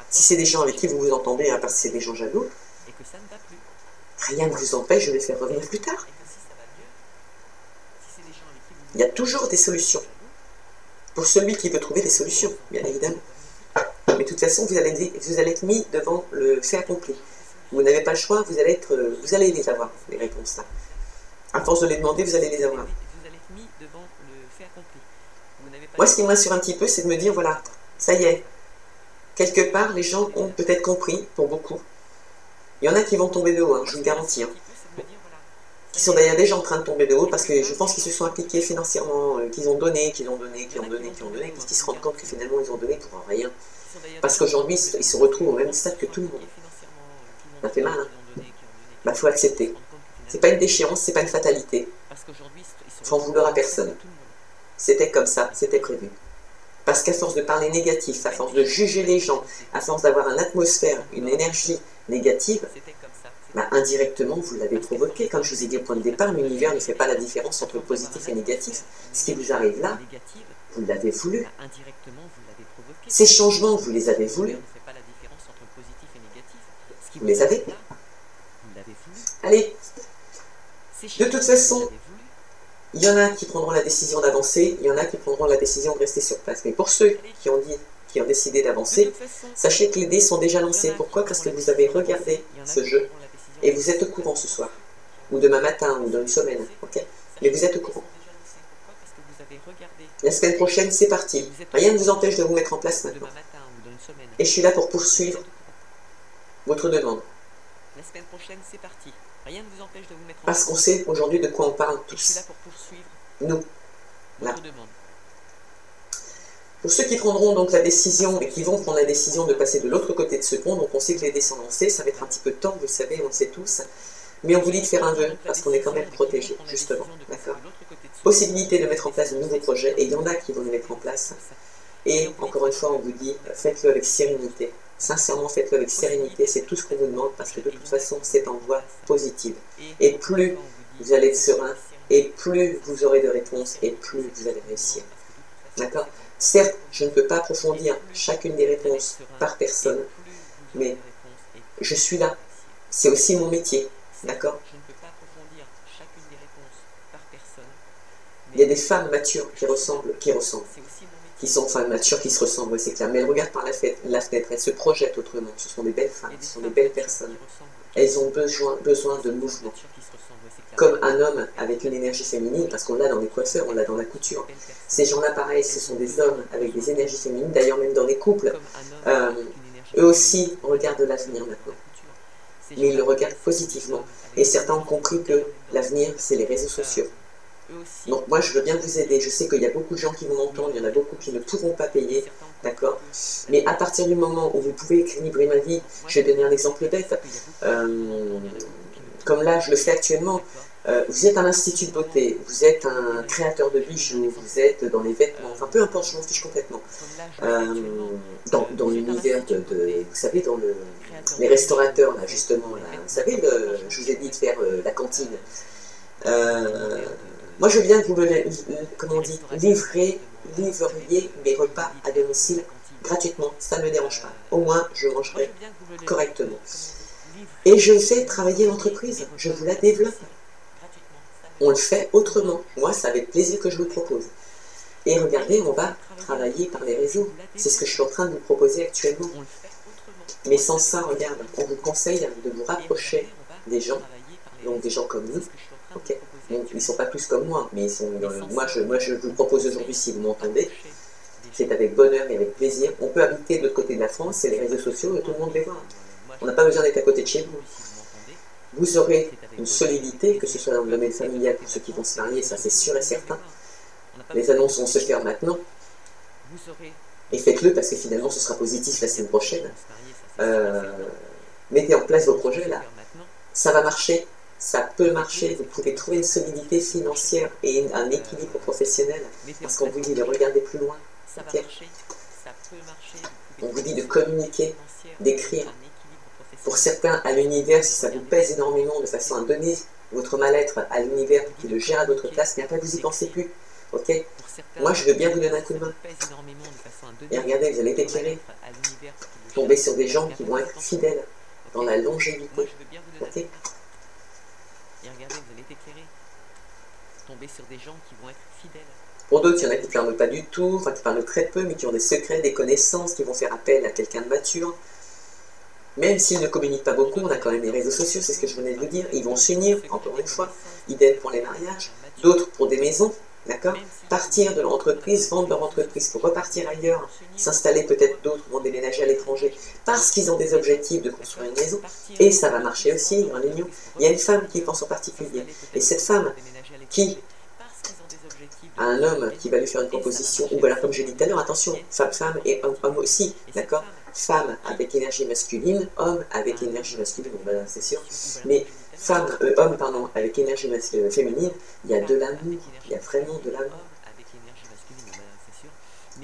si c'est des gens avec qui vous vous entendez, hein, parce que c'est des gens jaloux, rien ne vous empêche de les faire revenir plus tard. Il y a toujours des solutions. Pour celui qui veut trouver des solutions, bien évidemment. Mais de toute façon, vous allez être mis devant le fait accompli. Vous n'avez pas le choix, vous allez les avoir, les réponses là. À force de les demander, vous allez les avoir. Moi, ce qui me rassure un petit peu, c'est de me dire, voilà, ça y est, quelque part, les gens ont peut-être compris, pour beaucoup. Il y en a qui vont tomber de haut, hein, je vous le garantis. Hein. Qui sont d'ailleurs déjà en train de tomber de haut, parce que je pense qu'ils se sont impliqués financièrement, qu'ils ont donné, qu'ils ont donné, parce qu'ils se rendent compte que finalement, ils ont donné pour rien. Parce qu'aujourd'hui, ils se retrouvent au même stade que tout le monde. Ça fait mal, hein. Bah, faut accepter. C'est pas une déchéance, c'est pas une fatalité. Faut en vouloir à personne. C'était comme ça, c'était prévu. Parce qu'à force de parler négatif, à force de juger les gens, à force d'avoir une atmosphère, une énergie négative, bah, indirectement, vous l'avez provoqué. Comme je vous ai dit au point de départ, l'univers ne fait pas la différence entre positif et négatif. Ce qui vous arrive là, vous l'avez voulu. Ces changements, vous les avez voulus. Vous les avez. Allez. De toute façon, il y en a qui prendront la décision d'avancer, il y en a qui prendront la décision de rester sur place. Mais pour ceux qui ont décidé d'avancer, sachez que les dés sont déjà lancés. Pourquoi? Parce que vous avez regardé ce jeu et vous êtes au courant ce soir, ou demain matin, ou dans une semaine, ok? Mais vous êtes au courant. La semaine prochaine, c'est parti. Rien ne vous empêche de vous mettre en place maintenant. Et je suis là pour poursuivre votre demande. La semaine prochaine, c'est parti. Rien ne vous empêche de vous mettre en place. Parce qu'on sait aujourd'hui de quoi on parle tous. Je suis là pour poursuivre nous. Là. votre demande. Pour ceux qui prendront donc la décision et qui vont prendre la décision de passer de l'autre côté de ce pont, donc on sait que les dés sont lancés, ça va être un petit peu de temps, vous le savez, on le sait tous. Mais on vous dit de faire un vœu, parce qu'on est quand même protégé, justement. D'accord. Possibilité de mettre en place de nouveaux projets, et il y en a qui vont les mettre en place. Et encore une fois, on vous dit, faites-le avec sérénité. Sincèrement, faites-le avec sérénité, c'est tout ce qu'on vous demande, parce que de toute façon, c'est en voie positive. Et plus vous allez être serein, et plus vous aurez de réponses, et plus vous allez réussir. D'accord? Certes, je ne peux pas approfondir chacune des réponses par personne, mais je suis là. C'est aussi mon métier. D'accord? Il y a des femmes matures qui ressemblent, qui sont femmes matures qui se ressemblent, c'est clair. Mais elles regardent par la fenêtre, elles se projettent autrement. Ce sont des belles femmes, ce sont des belles personnes. Elles ont besoin de mouvement. Comme un homme avec une énergie féminine, parce qu'on l'a dans les coiffeurs, on l'a dans la couture. Ces gens-là, pareil, ce sont des hommes avec des énergies féminines. D'ailleurs, même dans les couples, eux aussi regardent l'avenir maintenant. Mais ils le regardent positivement. Et certains ont compris que l'avenir, c'est les réseaux sociaux. Donc moi, je veux bien vous aider. Je sais qu'il y a beaucoup de gens qui vont m'entendre, il y en a beaucoup qui ne pourront pas payer, d'accord? Mais à partir du moment où vous pouvez équilibrer ma vie, je vais donner un exemple bête. Comme là, je le fais actuellement. Vous êtes un institut de beauté, vous êtes un créateur de bijoux, vous êtes dans les vêtements, enfin peu importe, je m'en fiche complètement. Dans l'univers vous savez, dans les restaurateurs, là, justement, là, vous savez, je vous ai dit de faire la cantine. Moi, je veux bien que vous me, comment on dit, livriez mes repas à domicile gratuitement, ça ne me dérange pas. Au moins, je mangerai correctement. Et je fais travailler l'entreprise, je vous la développe. On le fait autrement. Moi, c'est avec plaisir que je vous le propose. Et regardez, on va travailler par les réseaux. C'est ce que je suis en train de vous proposer actuellement. Mais sans ça, regarde, on vous conseille de vous rapprocher des gens, donc des gens comme nous. Ok. Donc, ils ne sont pas tous comme moi, mais ils sont, moi, je vous le propose aujourd'hui, si vous m'entendez. C'est avec bonheur et avec plaisir. On peut habiter de l'autre côté de la France, c'est les réseaux sociaux, et tout le monde les voit. On n'a pas besoin d'être à côté de chez vous. Vous aurez une solidité, que ce soit dans le domaine familial pour ceux qui vont se marier, ça c'est sûr et certain. Les annonces vont se faire maintenant. Et faites-le parce que finalement ce sera positif la semaine prochaine. Mettez en place vos projets là. Ça va marcher, ça peut marcher. Vous pouvez trouver une solidité financière et un équilibre professionnel. Parce qu'on vous dit de regarder plus loin. Okay. On vous dit de communiquer, d'écrire. Pour certains, à l'univers, si ça vous pèse énormément de façon à donner votre mal-être à l'univers qui le gère à votre place, mais après vous y pensez plus. Ok. Moi, je veux bien vous donner un coup de main. Et regardez, vous allez être éclairé. Tomber sur des gens qui vont être fidèles dans la longévité. Ok. Pour d'autres, il y en a qui ne parlent pas du tout, enfin qui parlent très peu, mais qui ont des secrets, des connaissances, qui vont faire appel à quelqu'un de mature. Même s'ils ne communiquent pas beaucoup, on a quand même les réseaux sociaux, c'est ce que je venais de vous dire. Ils vont s'unir, encore une fois, idem pour les mariages, d'autres pour des maisons, d'accord? Partir de leur entreprise, vendre leur entreprise pour repartir ailleurs, s'installer peut-être d'autres vont déménager à l'étranger parce qu'ils ont des objectifs de construire une maison. Et ça va marcher aussi en union. Il y a une femme qui pense en particulier. Et cette femme qui a un homme qui va lui faire une proposition, ou voilà, comme j'ai dit tout à l'heure, attention, femme et homme aussi, d'accord? Femme avec énergie masculine, homme avec énergie masculine, ben, c'est sûr, mais homme pardon, avec énergie féminine, il y a de l'amour, il y a vraiment de l'amour.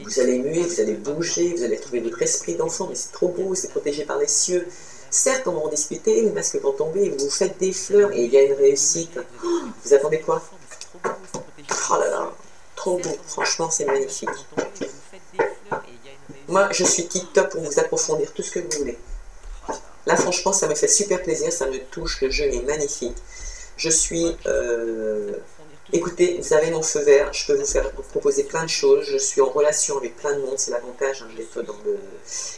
Vous allez muer, vous allez bouger, vous allez trouver votre esprit d'enfant, mais c'est trop beau, c'est protégé par les cieux. Certes, on va en discuter, les masques vont tomber, vous faites des fleurs et il y a une réussite. Oh, vous attendez quoi? Oh là là, trop beau, franchement c'est magnifique. Moi, je suis tip-top pour vous approfondir tout ce que vous voulez. Là, franchement, ça me fait super plaisir, ça me touche, le jeu est magnifique. Je suis... Écoutez, vous avez mon feu vert, je peux vous proposer plein de choses, je suis en relation avec plein de monde, c'est l'avantage d'être dans le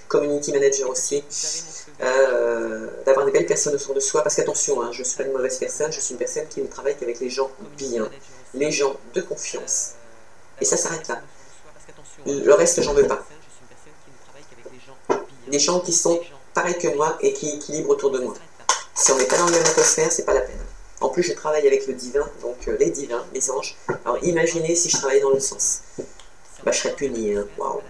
community manager aussi. D'avoir des belles personnes autour de soi, parce qu'attention, hein, je ne suis pas une mauvaise personne, je suis une personne qui ne travaille qu'avec les gens bien, les gens de confiance. Et ça s'arrête là. Le reste, j'en veux pas. Des gens qui sont pareils que moi et qui équilibrent autour de moi. Si on n'est pas dans la même atmosphère, c'est pas la peine. En plus, je travaille avec le divin, donc les divins, les anges. Alors imaginez si je travaillais dans l'autre sens. Bah, je serais puni, hein. Waouh.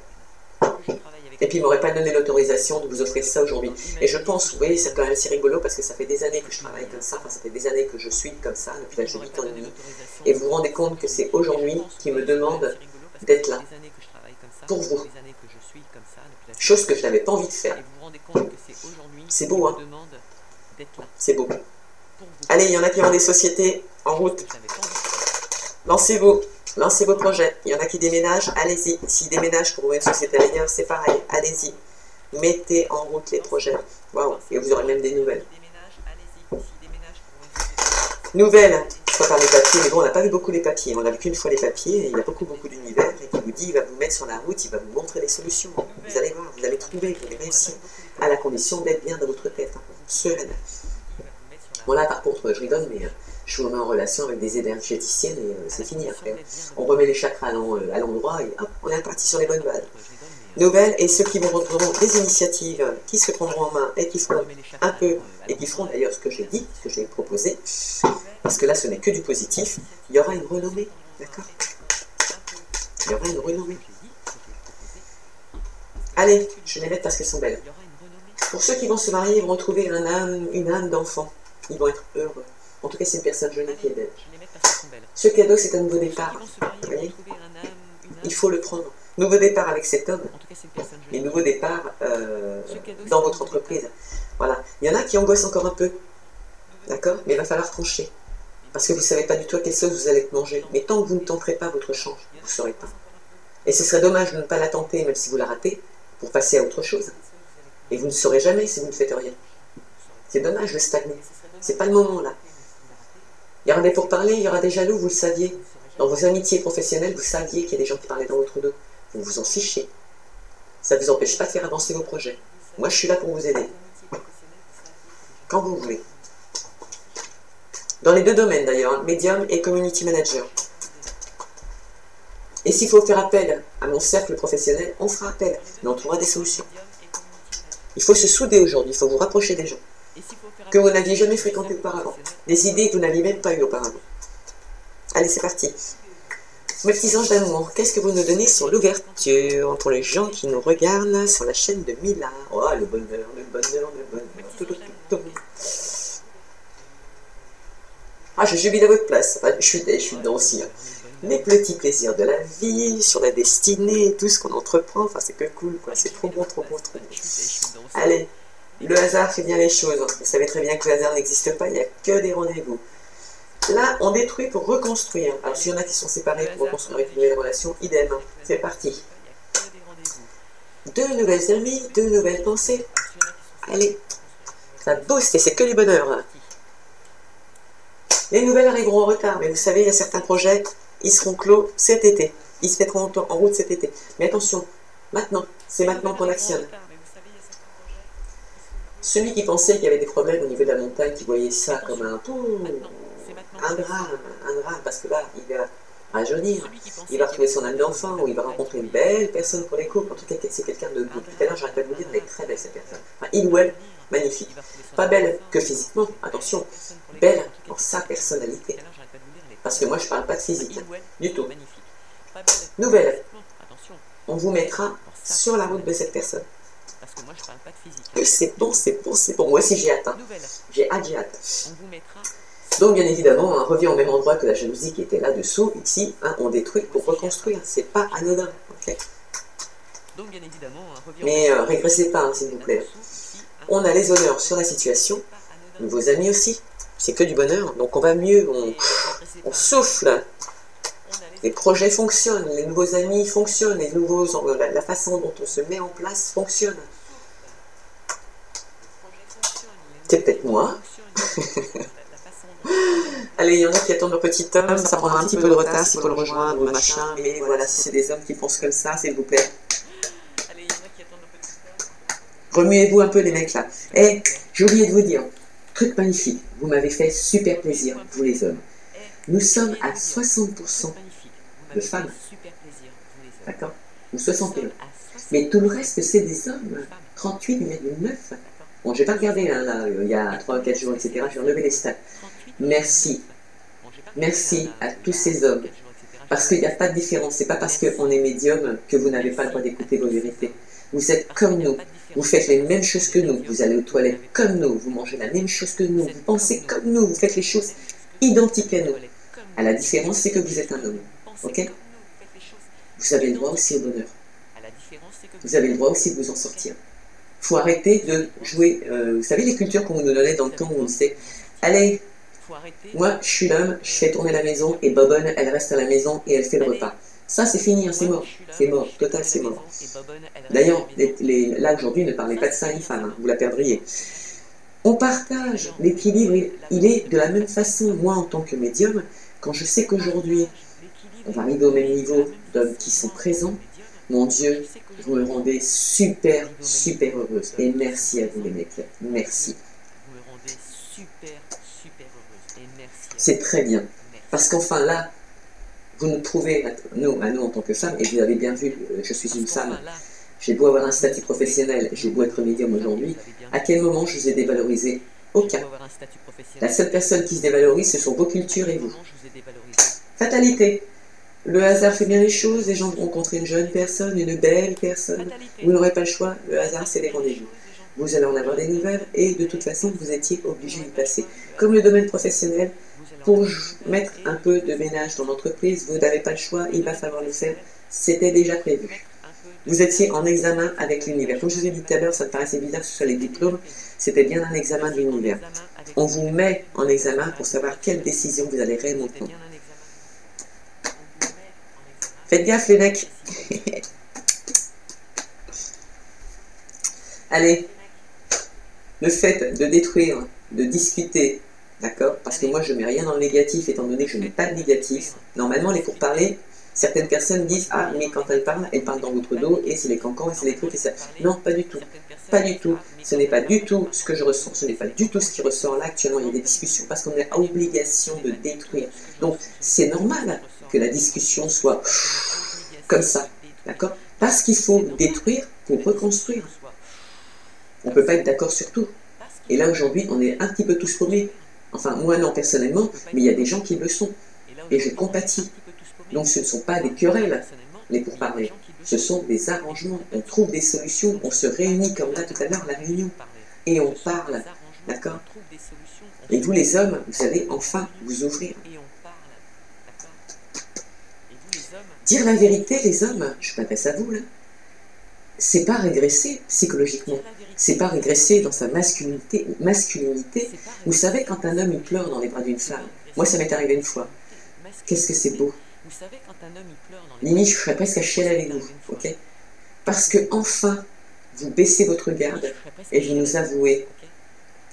Et puis, il ne m'aurait pas donné l'autorisation de vous offrir ça aujourd'hui. Et je pense, vous voyez, c'est quand même assez rigolo parce que ça fait des années que je travaille comme ça, enfin, ça fait des années que je suis comme ça, depuis l'âge de 8 ans et demi. Et vous vous rendez compte que c'est aujourd'hui qui me demande d'être là, pour vous. Chose que je n'avais pas envie de faire. C'est beau, hein? C'est beau. Allez, il y en a qui ont des sociétés en route. Lancez-vous. Lancez vos projets. Il y en a qui déménagent, allez-y. S'ils déménagent pour une société ailleurs, c'est pareil, allez-y. Mettez en route les projets. Waouh, et vous aurez même des nouvelles. Nouvelles, je peux parler papiers, mais bon, on n'a pas vu beaucoup les papiers. On n'a vu qu'une fois les papiers, et il y a beaucoup d'univers, et qui vous dit, il va vous mettre sur la route, il va vous montrer des solutions. Vous allez voir, vous allez trouver, vous allez réussir, à la condition d'être bien dans votre tête, hein, sereine. Bon là, par contre, je rigole, mais je vous mets en relation avec des énergéticiennes et c'est fini après. On remet les chakras à l'endroit et hop, on est reparti sur les bonnes bases. Nouvelles, et ceux qui vont prendre des initiatives, qui se prendront en main et qui feront un peu, et qui feront d'ailleurs ce que j'ai dit, ce que j'ai proposé, parce que là ce n'est que du positif, il y aura une renommée, d'accord? Il y aura une renommée. Allez, je les mets parce qu'elles sont belles. Pour ceux qui vont se marier, ils vont retrouver une âme d'enfant. Ils vont être heureux. En tout cas, c'est une personne jeune et qui est belle. Ce cadeau, c'est un nouveau départ. Vous voyez? Il faut le prendre. Nouveau départ avec cet homme. Et nouveau départ dans votre entreprise. Voilà. Il y en a qui angoissent encore un peu. D'accord? Mais il va falloir trancher. Parce que vous ne savez pas du tout à quelle sauce vous allez manger. Mais tant que vous ne tenterez pas votre change, vous ne saurez pas. Et ce serait dommage de ne pas la tenter, même si vous la ratez, pour passer à autre chose. Et vous ne saurez jamais si vous ne faites rien. C'est dommage de stagner. C'est pas le moment là. Il y aura des pourparlers, il y aura des jaloux, vous le saviez. Dans vos amitiés professionnelles, vous saviez qu'il y a des gens qui parlaient dans votre dos. Vous vous en fichez. Ça ne vous empêche pas de faire avancer vos projets. Moi, je suis là pour vous aider. Quand vous voulez. Dans les deux domaines d'ailleurs, hein, médium et community manager. Et s'il faut faire appel à mon cercle professionnel, on fera appel. Mais on trouvera des solutions. Il faut se souder aujourd'hui, il faut vous rapprocher des gens que vous n'aviez jamais fréquenté auparavant, des idées que vous n'aviez même pas eues auparavant. Allez, c'est parti. Mes petits anges d'amour, qu'est-ce que vous nous donnez sur l'ouverture pour les gens qui nous regardent sur la chaîne de Mila? Oh, le bonheur, le bonheur, le bonheur. Ah, je jubile à votre place. Enfin, je suis dedans aussi. Hein. Les petits plaisirs de la vie, sur la destinée, tout ce qu'on entreprend. Enfin, c'est que cool, quoi. C'est trop bon, trop bon, trop bon. Allez, le hasard fait bien les choses. Vous savez très bien que le hasard n'existe pas, il n'y a que des rendez-vous. Là, on détruit pour reconstruire. Alors, s'il y en a qui sont séparés pour reconstruire avec une nouvelle relation, idem. C'est parti. 2 nouvelles amies, 2 nouvelles pensées. Allez, ça booste et c'est que du bonheur. Là. Les nouvelles arriveront en retard, mais vous savez, il y a certains projets, ils seront clos cet été. Ils se mettront en route cet été. Mais attention, maintenant, c'est maintenant qu'on actionne. Celui qui pensait qu'il y avait des problèmes au niveau de la montagne, qui voyait ça comme un drame, parce que là, il va rajeunir, il va retrouver son âme d'enfant, ou il va rencontrer une belle personne pour les couples. En tout cas, c'est quelqu'un de beau. Tout à l'heure, j'arrête pas de vous dire, elle est très belle cette personne. Enfin, il ou elle, magnifique. Pas belle que physiquement, attention, belle dans sa personnalité. Parce que moi, je parle pas de physique, hein, du tout. Nouvelle, on vous mettra sur la route de cette personne. C'est bon, c'est bon, c'est bon. Moi aussi, j'ai hâte. Hein. J'ai hâte, j'ai hâte. Donc, bien évidemment, on revient au même endroit que la jalousie qui était là-dessous. Ici, hein, on détruit pour reconstruire. C'est pas anodin. Okay. Mais régressez pas, hein, s'il vous plaît. On a les honneurs sur la situation. Vos amis aussi. C'est que du bonheur. Donc, on va mieux. On souffle. Les projets fonctionnent. Les nouveaux amis fonctionnent. La façon dont on se met en place fonctionne. C'est peut-être moi. Allez, il y en a qui attendent leur petit homme, ça prendra un petit peu de retard s'il faut le rejoindre, machin, mais voilà, si c'est des hommes qui pensent comme ça, s'il vous plaît. Remuez-vous un peu les mecs là. Eh, j'ai oublié de vous dire, truc magnifique, vous m'avez fait super plaisir, vous les hommes. Nous sommes à 60% de femmes. D'accord? Ou 61. Mais tout le reste, c'est des hommes. 38,9. Bon, j'ai pas regardé hein, là, il y a 3 ou 4 jours, etc. Je vais relever les stats. Merci. Merci à tous ces hommes. Parce qu'il n'y a pas de différence. C'est pas parce qu'on est médium que vous n'avez pas le droit d'écouter vos vérités. Vous êtes comme nous. Vous faites les mêmes choses que nous. Vous allez aux toilettes comme nous. Vous mangez la même chose que nous. Vous pensez comme nous. Vous faites les choses identiques à nous. À la différence, c'est que vous êtes un homme. Ok? Vous avez le droit aussi au bonheur. Vous avez le droit aussi de vous en sortir. Il faut arrêter de jouer... vous savez les cultures qu'on nous donnait dans le temps où on disait « Allez, moi, je suis l'homme, je fais tourner la maison et Bobonne, elle reste à la maison et elle fait le repas. » Ça, c'est fini, hein, c'est mort. C'est mort, total, c'est mort. D'ailleurs, là, aujourd'hui, ne parlez pas de ça, ni femme, hein, vous la perdriez. On partage, l'équilibre, il est de la même façon. Moi, en tant que médium, quand je sais qu'aujourd'hui, on va arriver au même niveau d'hommes qui sont présents, mon Dieu, vous me rendez super, super heureuse. Et merci à vous les mecs. Merci. C'est très bien. Parce qu'enfin là, vous nous prouvez, à nous en tant que femmes, et vous avez bien vu, je suis une femme, j'ai beau avoir un statut professionnel, j'ai beau être médium aujourd'hui, à quel moment je vous ai dévalorisé? Aucun. La seule personne qui se dévalorise, ce sont vos cultures et vous. Fatalité. Le hasard fait bien les choses, les gens vont rencontrer une jeune personne, une belle personne. Vous n'aurez pas le choix, le hasard c'est les rendez-vous. Vous allez en avoir des nouvelles et de toute façon vous étiez obligé d'y passer. Comme le domaine professionnel, pour mettre un peu de ménage dans l'entreprise, vous n'avez pas le choix, il va falloir le faire. C'était déjà prévu. Vous étiez en examen avec l'univers. Comme je vous ai dit tout à l'heure, ça me paraissait bizarre que ce soit les diplômes, c'était bien un examen de l'univers. On vous met en examen pour savoir quelle décision vous allez réellement prendre. Faites gaffe les mecs. Allez, le fait de détruire, de discuter, d'accord? Parce que moi je ne mets rien dans le négatif, étant donné que je n'ai pas de négatif. Normalement les pourparlers, certaines personnes disent « Ah, mais quand elles parlent dans votre dos, et c'est les cancans, et c'est les trucs, et ça... » Non, pas du tout. Pas du tout. Ce n'est pas du tout ce que je ressens. Ce n'est pas du tout ce qui ressort là actuellement. Il y a des discussions parce qu'on est à obligation de détruire. Donc, c'est normal que la discussion soit comme ça. D'accord? Parce qu'il faut détruire pour reconstruire. On ne peut pas être d'accord sur tout. Et là, aujourd'hui, on est un petit peu tous paumés. Enfin, moi non, personnellement, mais il y a des gens qui le sont. Et je compatis. Donc ce ne sont pas des querelles, les pourparlers. Ce sont des arrangements. On trouve des solutions, on se réunit comme là tout à l'heure, la réunion, et on parle. D'accord? Et vous les hommes, vous allez enfin vous ouvrir. Dire la vérité, les hommes, je m'adresse à vous là, c'est pas régresser psychologiquement, c'est pas régresser dans sa masculinité. Vous savez, quand un homme il pleure dans les bras d'une femme, moi ça m'est arrivé une fois, qu'est-ce que c'est beau. Limite, je serais presque à chialer avec vous, ok? Parce que enfin, vous baissez votre garde et vous nous avouez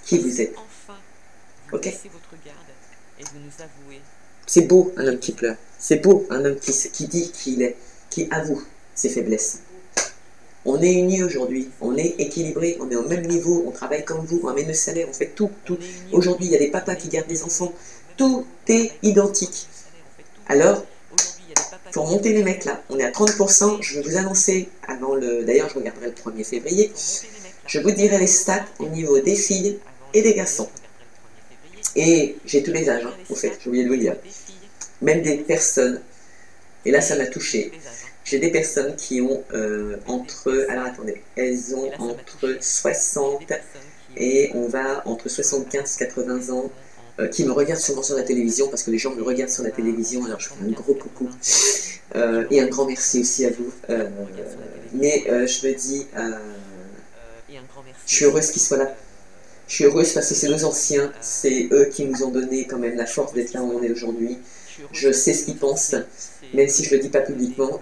qui vous êtes. Ok? C'est beau un homme qui pleure. C'est beau un homme qui dit qui il est, qui avoue ses faiblesses. On est unis aujourd'hui, on est équilibrés, on est au même niveau, on travaille comme vous, on amène le salaire, on fait tout. Aujourd'hui, il y a des papas qui gardent des enfants. Tout est identique. Alors, pour monter les mecs là, on est à 30%, je vais vous annoncer avant le... D'ailleurs, je regarderai le 1er février. Je vous dirai les stats au niveau des filles et des garçons. Et j'ai tous les âges, hein, au fait, j'ai oublié de vous le dire. Même des personnes, et là ça m'a touché, j'ai des personnes qui ont alors attendez, elles ont entre 60 et on va entre 75 et 80 ans, qui me regardent souvent sur la télévision, parce que les gens me regardent sur la télévision, alors je fais un gros coucou, et un grand merci aussi à vous. Mais je me dis, je suis heureuse qu'ils soient là. Je suis heureuse parce que c'est nos anciens, c'est eux qui nous ont donné quand même la force d'être là où on est aujourd'hui. Je sais ce qu'ils pensent, même si je ne le dis pas publiquement,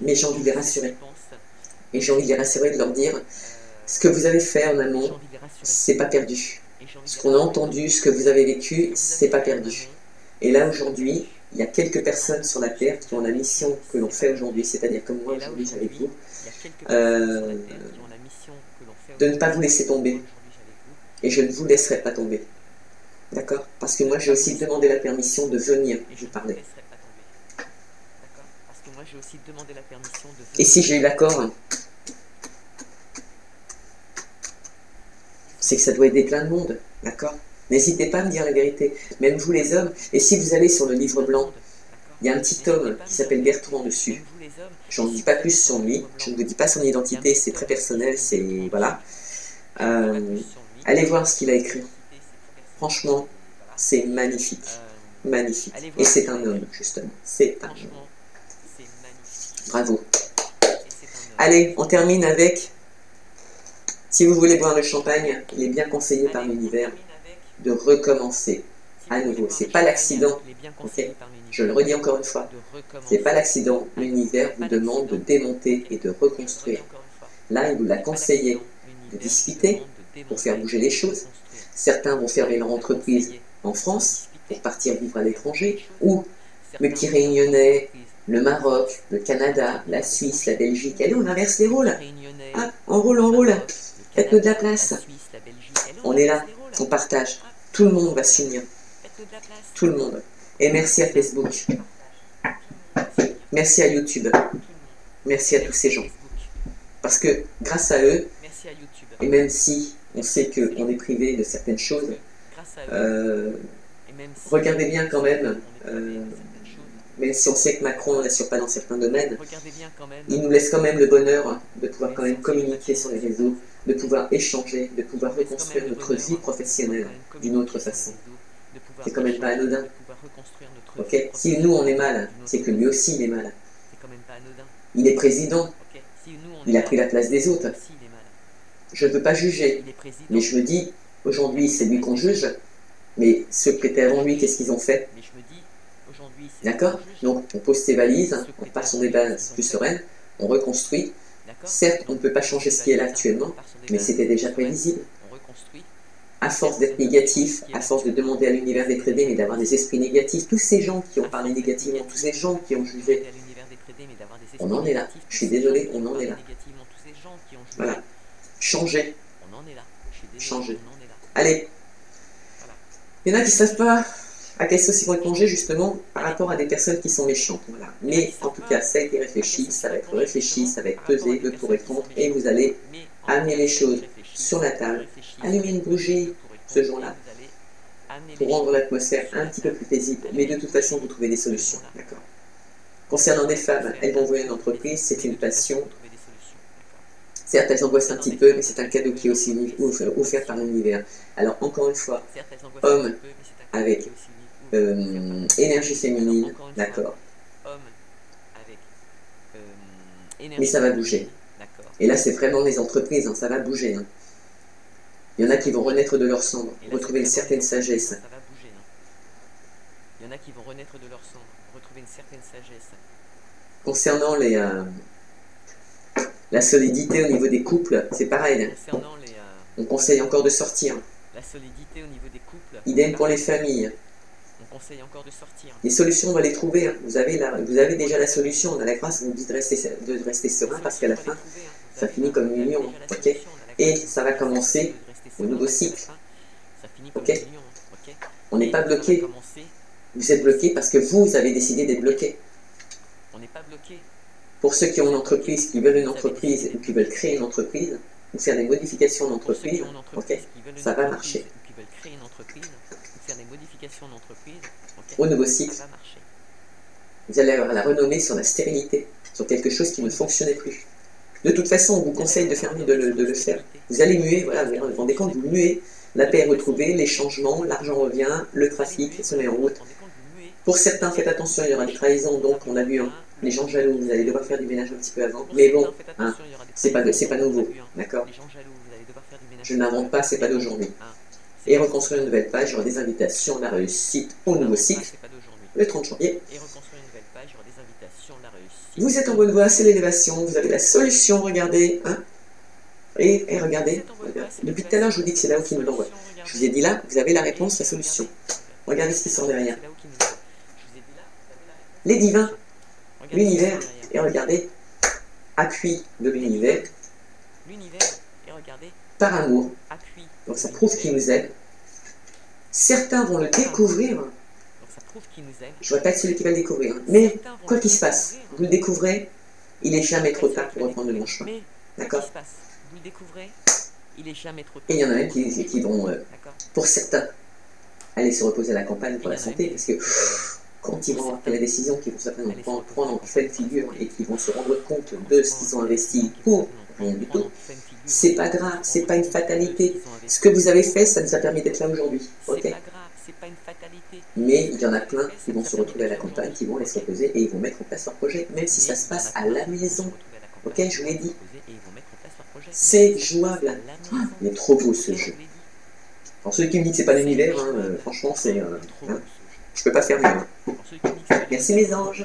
mais j'ai envie de les rassurer. Et j'ai envie de les rassurer, de leur dire, ce que vous avez fait en amont, c'est pas perdu. Ce qu'on a entendu, ce que vous avez vécu, c'est pas perdu. Et là aujourd'hui, il y a quelques personnes sur la Terre qui ont la mission que l'on fait aujourd'hui, c'est-à-dire comme moi aujourd'hui avec vous, de ne pas vous laisser tomber. Et je ne vous laisserai pas tomber. D'accord? Parce que moi j'ai aussi demandé la permission de venir vous parler. Et si j'ai eu l'accord, c'est que ça doit aider plein de monde. D'accord? N'hésitez pas à me dire la vérité. Même vous les hommes. Et si vous allez sur le livre blanc, il y a un petit homme qui s'appelle Bertrand dessus. J'en dis pas plus sur lui. Je ne vous dis pas son identité. C'est très personnel. C'est... Voilà. Allez voir ce qu'il a écrit. Franchement, c'est magnifique. Magnifique. Et c'est un homme, justement. C'est un homme. Bravo. Allez, on termine avec... Si vous voulez boire le champagne, il est bien conseillé par l'univers de recommencer à nouveau. C'est pas l'accident, ok? Je le redis encore une fois. C'est pas l'accident. L'univers vous demande de démonter et de reconstruire. Là, il vous l'a conseillé de discuter pour faire bouger les choses. Certains vont fermer leur entreprise en France pour partir vivre à l'étranger, ou le petit Réunionnais, le Maroc, le Canada, la Suisse, la Belgique. Allez, on inverse les rôles. Ah, on roule. Faites-nous de la place. On est là, on partage. Tout le monde va s'unir. Tout le monde. Et merci à Facebook. Merci à YouTube. Merci à tous ces gens. Parce que grâce à eux, et même si on sait qu'on est privé de certaines choses, regardez bien quand même, même si on sait que Macron n'assure pas dans certains domaines, il nous laisse quand même le bonheur de pouvoir quand même communiquer sur les réseaux, de pouvoir échanger, de pouvoir reconstruire notre vie professionnelle d'une autre façon. C'est quand même pas anodin. Ok? Si nous on est mal, c'est que lui aussi il est mal. Il est président, il a pris la place des autres. Je ne veux pas juger, mais je me dis, aujourd'hui c'est lui qu'on juge, mais ceux qui étaient avant lui, qu'est-ce qu'ils ont fait? D'accord? Donc on pose ses valises, on passe son débat plus sereine, on reconstruit. Certes, on ne peut pas changer ce qui est là actuellement, mais c'était déjà prévisible. À force d'être négatif, à force de demander à l'univers d'être aidé, mais d'avoir des esprits négatifs, tous ces gens qui ont parlé négativement, tous ces gens qui ont jugé, on en est là. Je suis désolé, on en est là. Voilà. Changer. Changer. Allez. Il y en a qui ne savent pas à quelle sauce ils vont être mangés, justement, par rapport à des personnes qui sont méchantes. Voilà. Mais, en tout cas, ça a été réfléchi, ça va être réfléchi, ça va être pesé, de pour et contre, et vous allez amener les choses sur la table, allumer une bougie ce jour-là, pour rendre l'atmosphère un petit peu plus paisible. Mais de toute façon, vous trouvez des solutions. D'accord. Concernant des femmes, elles vont ouvrir une entreprise, c'est une passion. Certes, elles angoissent un petit peu, mais c'est un cadeau qui est aussi offert par l'univers. Alors, encore une fois, homme avec énergie féminine, d'accord. Mais ça va bouger. Et là, c'est vraiment les entreprises, hein, ça va bouger. Hein. Il y en a qui vont renaître de leur cendre, retrouver une certaine sagesse. Il y en a qui vont renaître de leur cendre, retrouver une certaine sagesse. Concernant la solidité au niveau des couples, c'est pareil. Hein. On conseille encore de sortir. La solidité au niveau des couples. Idem pour les familles. On conseille encore de sortir. Les solutions, on va les trouver. Hein. Vous avez déjà la solution. On a la grâce, vous dites de rester serein parce qu'à la fin, ça finit comme une union. Ok. Et ça va commencer au nouveau cycle. Ok. On n'est pas bloqué. Vous êtes bloqué parce que vous avez décidé d'être bloqué. On n'est pas bloqué. Pour ceux qui ont une entreprise, qui veulent une entreprise ou qui veulent créer une entreprise, ou faire des modifications d'entreprise, ok, ça va marcher. Au nouveau cycle, vous allez avoir la renommée sur la stérilité, sur quelque chose qui ne fonctionnait plus. De toute façon, on vous conseille de le faire. Vous allez muer, voilà, vous vous rendez compte, vous muez, la paix est retrouvée, les changements, l'argent revient, le trafic se met en route. Pour certains, faites attention, il y aura des trahisons, donc on a vu les gens jaloux, vous allez devoir faire du ménage un petit peu avant. Mais bon, hein, c'est pas nouveau, d'accord? Je n'invente pas, c'est pas d'aujourd'hui. Et reconstruire une nouvelle page, il y aura des invitations, la réussite au nouveau cycle, le 30 janvier. Vous êtes en bonne voie, c'est l'élévation, vous avez la solution, regardez. Hein, et regardez, depuis tout à l'heure, je vous dis que c'est là où qui nous l'envoie. Je vous ai dit là, vous avez la réponse, la solution. Regardez ce qui sort derrière. Les divins, l'univers, et regardez, appui de l'univers, par amour. Donc ça prouve qu'il nous aime. Certains vont le découvrir. Je ne vais pas être celui qui va le découvrir. Mais quoi qu'il se passe, vous le découvrez, il n'est jamais trop tard pour reprendre le bon chemin. D'accord? Et il y en a même qui vont, pour certains, aller se reposer à la campagne pour la santé, parce que quand ils vont avoir pris la décision, qu'ils vont certainement prendre en pleine figure et qu'ils vont se rendre compte de ce qu'ils ont investi pour rien du tout, c'est pas grave, c'est pas une fatalité. Ce que vous avez fait, ça nous a permis d'être là aujourd'hui. Ok. Mais il y en a plein qui vont se retrouver à la campagne, qui vont aller se reposer et ils vont mettre en place leur projet, même si ça se passe à la maison. Ok, je vous l'ai dit. C'est jouable. Il est trop beau ce jeu. Alors celui qui me dit que c'est pas l'univers, franchement, c'est... je peux pas faire mieux. Merci mes anges,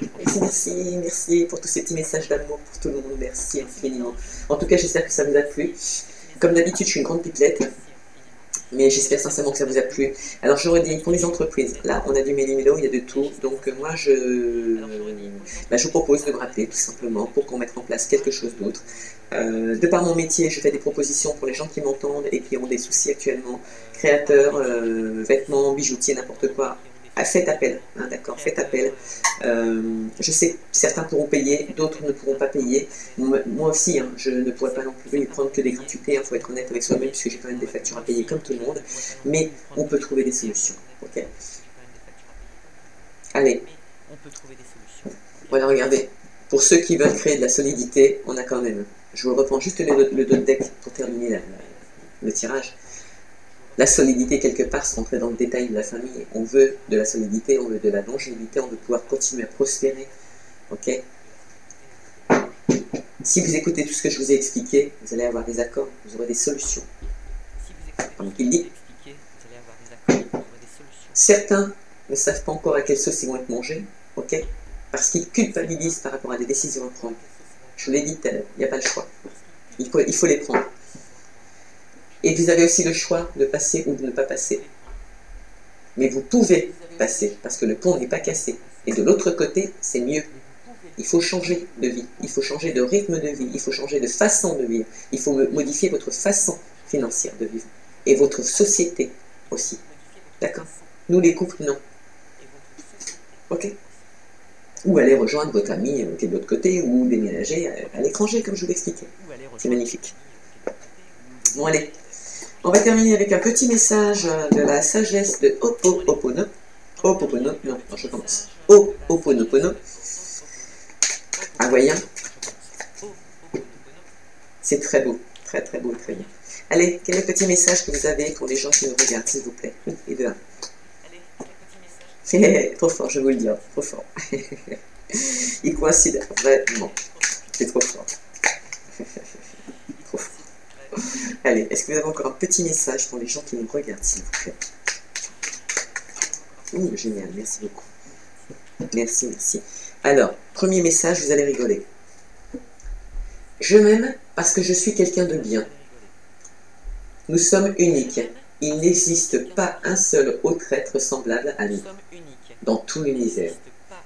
merci pour tous ces petits messages d'amour pour tout le monde, merci infiniment. En tout cas, j'espère que ça vous a plu. Comme d'habitude, je suis une grande pipelette, mais j'espère sincèrement que ça vous a plu. Alors je redis, pour les entreprises, là on a du méli-mélo, il y a de tout, donc moi je vous propose de me rappeler tout simplement pour qu'on mette en place quelque chose d'autre. De par mon métier, je fais des propositions pour les gens qui m'entendent et qui ont des soucis actuellement, créateurs, vêtements, bijoutiers, n'importe quoi. Faites appel, hein, d'accord, faites appel. Je sais que certains pourront payer, d'autres ne pourront pas payer. Moi aussi, hein, je ne pourrais pas non plus prendre que des gratuités, il faut être honnête avec soi-même, puisque j'ai quand même des factures à payer comme tout le monde. Mais on peut trouver des solutions, ok? Allez. Voilà, regardez. Pour ceux qui veulent créer de la solidité, on a quand même... Je vous reprends juste le dos de deck pour terminer le tirage. La solidité, quelque part, sans rentrer dans le détail de la famille, on veut de la solidité, on veut de la longévité, on veut pouvoir continuer à prospérer. Ok? Si vous écoutez tout ce que je vous ai expliqué, vous allez avoir des accords, vous aurez des solutions. Comme il dit, certains ne savent pas encore à quelle sauce ils vont être mangés, ok? Parce qu'ils culpabilisent par rapport à des décisions à prendre. Je vous l'ai dit tout à l'heure, il n'y a pas le choix. Il faut les prendre. Et vous avez aussi le choix de passer ou de ne pas passer. Mais vous pouvez passer, parce que le pont n'est pas cassé. Et de l'autre côté, c'est mieux. Il faut changer de vie, il faut changer de rythme de vie, il faut changer de façon de vivre. Il faut modifier votre façon financière de vivre. Et votre société aussi. D'accord? Nous les couples, non. Ok? Ou aller rejoindre votre ami qui est de l'autre côté, ou déménager à l'étranger, comme je vous l'expliquais. C'est magnifique. Bon, allez. On va terminer avec un petit message de la sagesse de Ho'oponopono. Ho'oponopono, non, je commence. Ho'oponopono. Hawaïen. C'est très beau, très très beau, très bien. Allez, quel est le petit message que vous avez pour les gens qui nous regardent, s'il vous plaît? Et de 1. Trop fort, je vous le dis, trop fort. Il coïncide vraiment. C'est trop fort. Trop fort. Allez, est-ce que vous avez encore un petit message pour les gens qui nous regardent, s'il vous plaît? Génial, merci beaucoup. Merci, merci. Alors, premier message, vous allez rigoler. Je m'aime parce que je suis quelqu'un de bien. Nous sommes uniques. Il n'existe pas un seul autre être semblable à nous. Dans tout l'univers,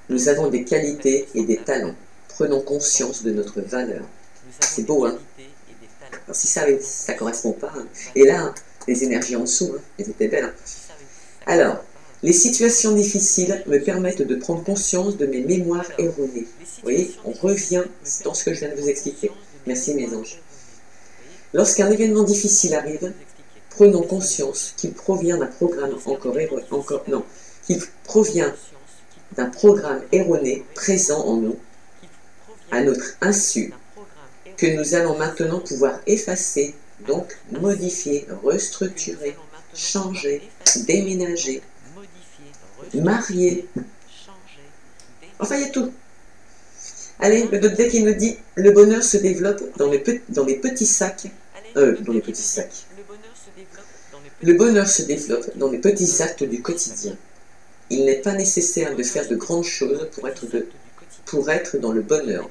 nous avons des qualités et des talents. Prenons conscience de notre valeur. C'est beau, hein? Alors, si ça ne correspond pas, hein. Et là, les énergies en dessous, hein, elles étaient belles. Hein. Alors, les situations difficiles me permettent de prendre conscience de mes mémoires erronées. Vous voyez, on revient dans ce que je viens de vous expliquer. Merci mes anges. Lorsqu'un événement difficile arrive, prenons conscience qu'il provient d'un programme qu'il provient d'un programme erroné présent en nous, à notre insu, que nous allons maintenant pouvoir effacer, donc modifier, restructurer, changer, déménager, marier. Enfin, il y a tout. Allez, le deck qui nous dit « Le bonheur se développe dans les petits sacs. » Dans les petits sacs. Le bonheur se développe dans les petits actes du quotidien. Il n'est pas nécessaire de faire de grandes choses pour être dans le bonheur.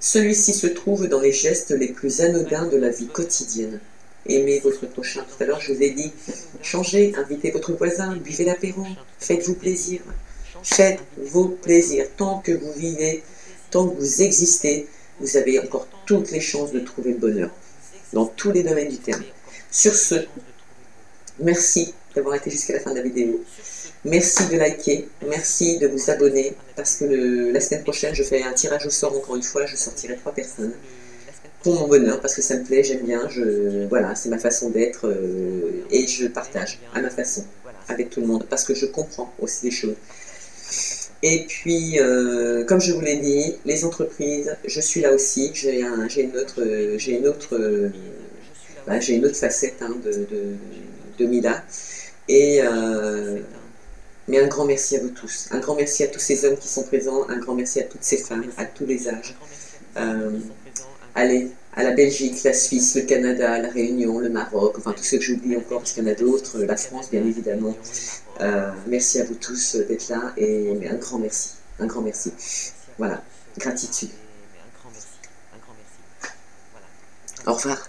Celui-ci se trouve dans les gestes les plus anodins de la vie quotidienne. Aimez votre prochain. Tout à l'heure, je vous ai dit, changez, invitez votre voisin, buvez l'apéro, faites-vous plaisir. Faites-vous plaisir. Tant que vous vivez, tant que vous existez, vous avez encore toutes les chances de trouver le bonheur, dans tous les domaines du terme. Sur ce, merci d'avoir été jusqu'à la fin de la vidéo. Merci de liker, merci de vous abonner, parce que la semaine prochaine, je fais un tirage au sort encore une fois, je sortirai 3 personnes. Pour mon bonheur, parce que ça me plaît, j'aime bien, voilà, c'est ma façon d'être, et je partage à ma façon, avec tout le monde, parce que je comprends aussi les choses. Et puis, comme je vous l'ai dit, les entreprises, je suis là aussi, j'ai une autre facette hein, de Mila. Mais un grand merci à vous tous. Un grand merci à tous ces hommes qui sont présents. Un grand merci à toutes ces femmes, à tous les âges. Allez, à la Belgique, la Suisse, le Canada, la Réunion, le Maroc, enfin tous ceux que j'oublie encore, parce qu'il y en a d'autres, la France bien évidemment. Merci à vous tous d'être là et un grand merci. Un grand merci. Voilà, gratitude. Au revoir.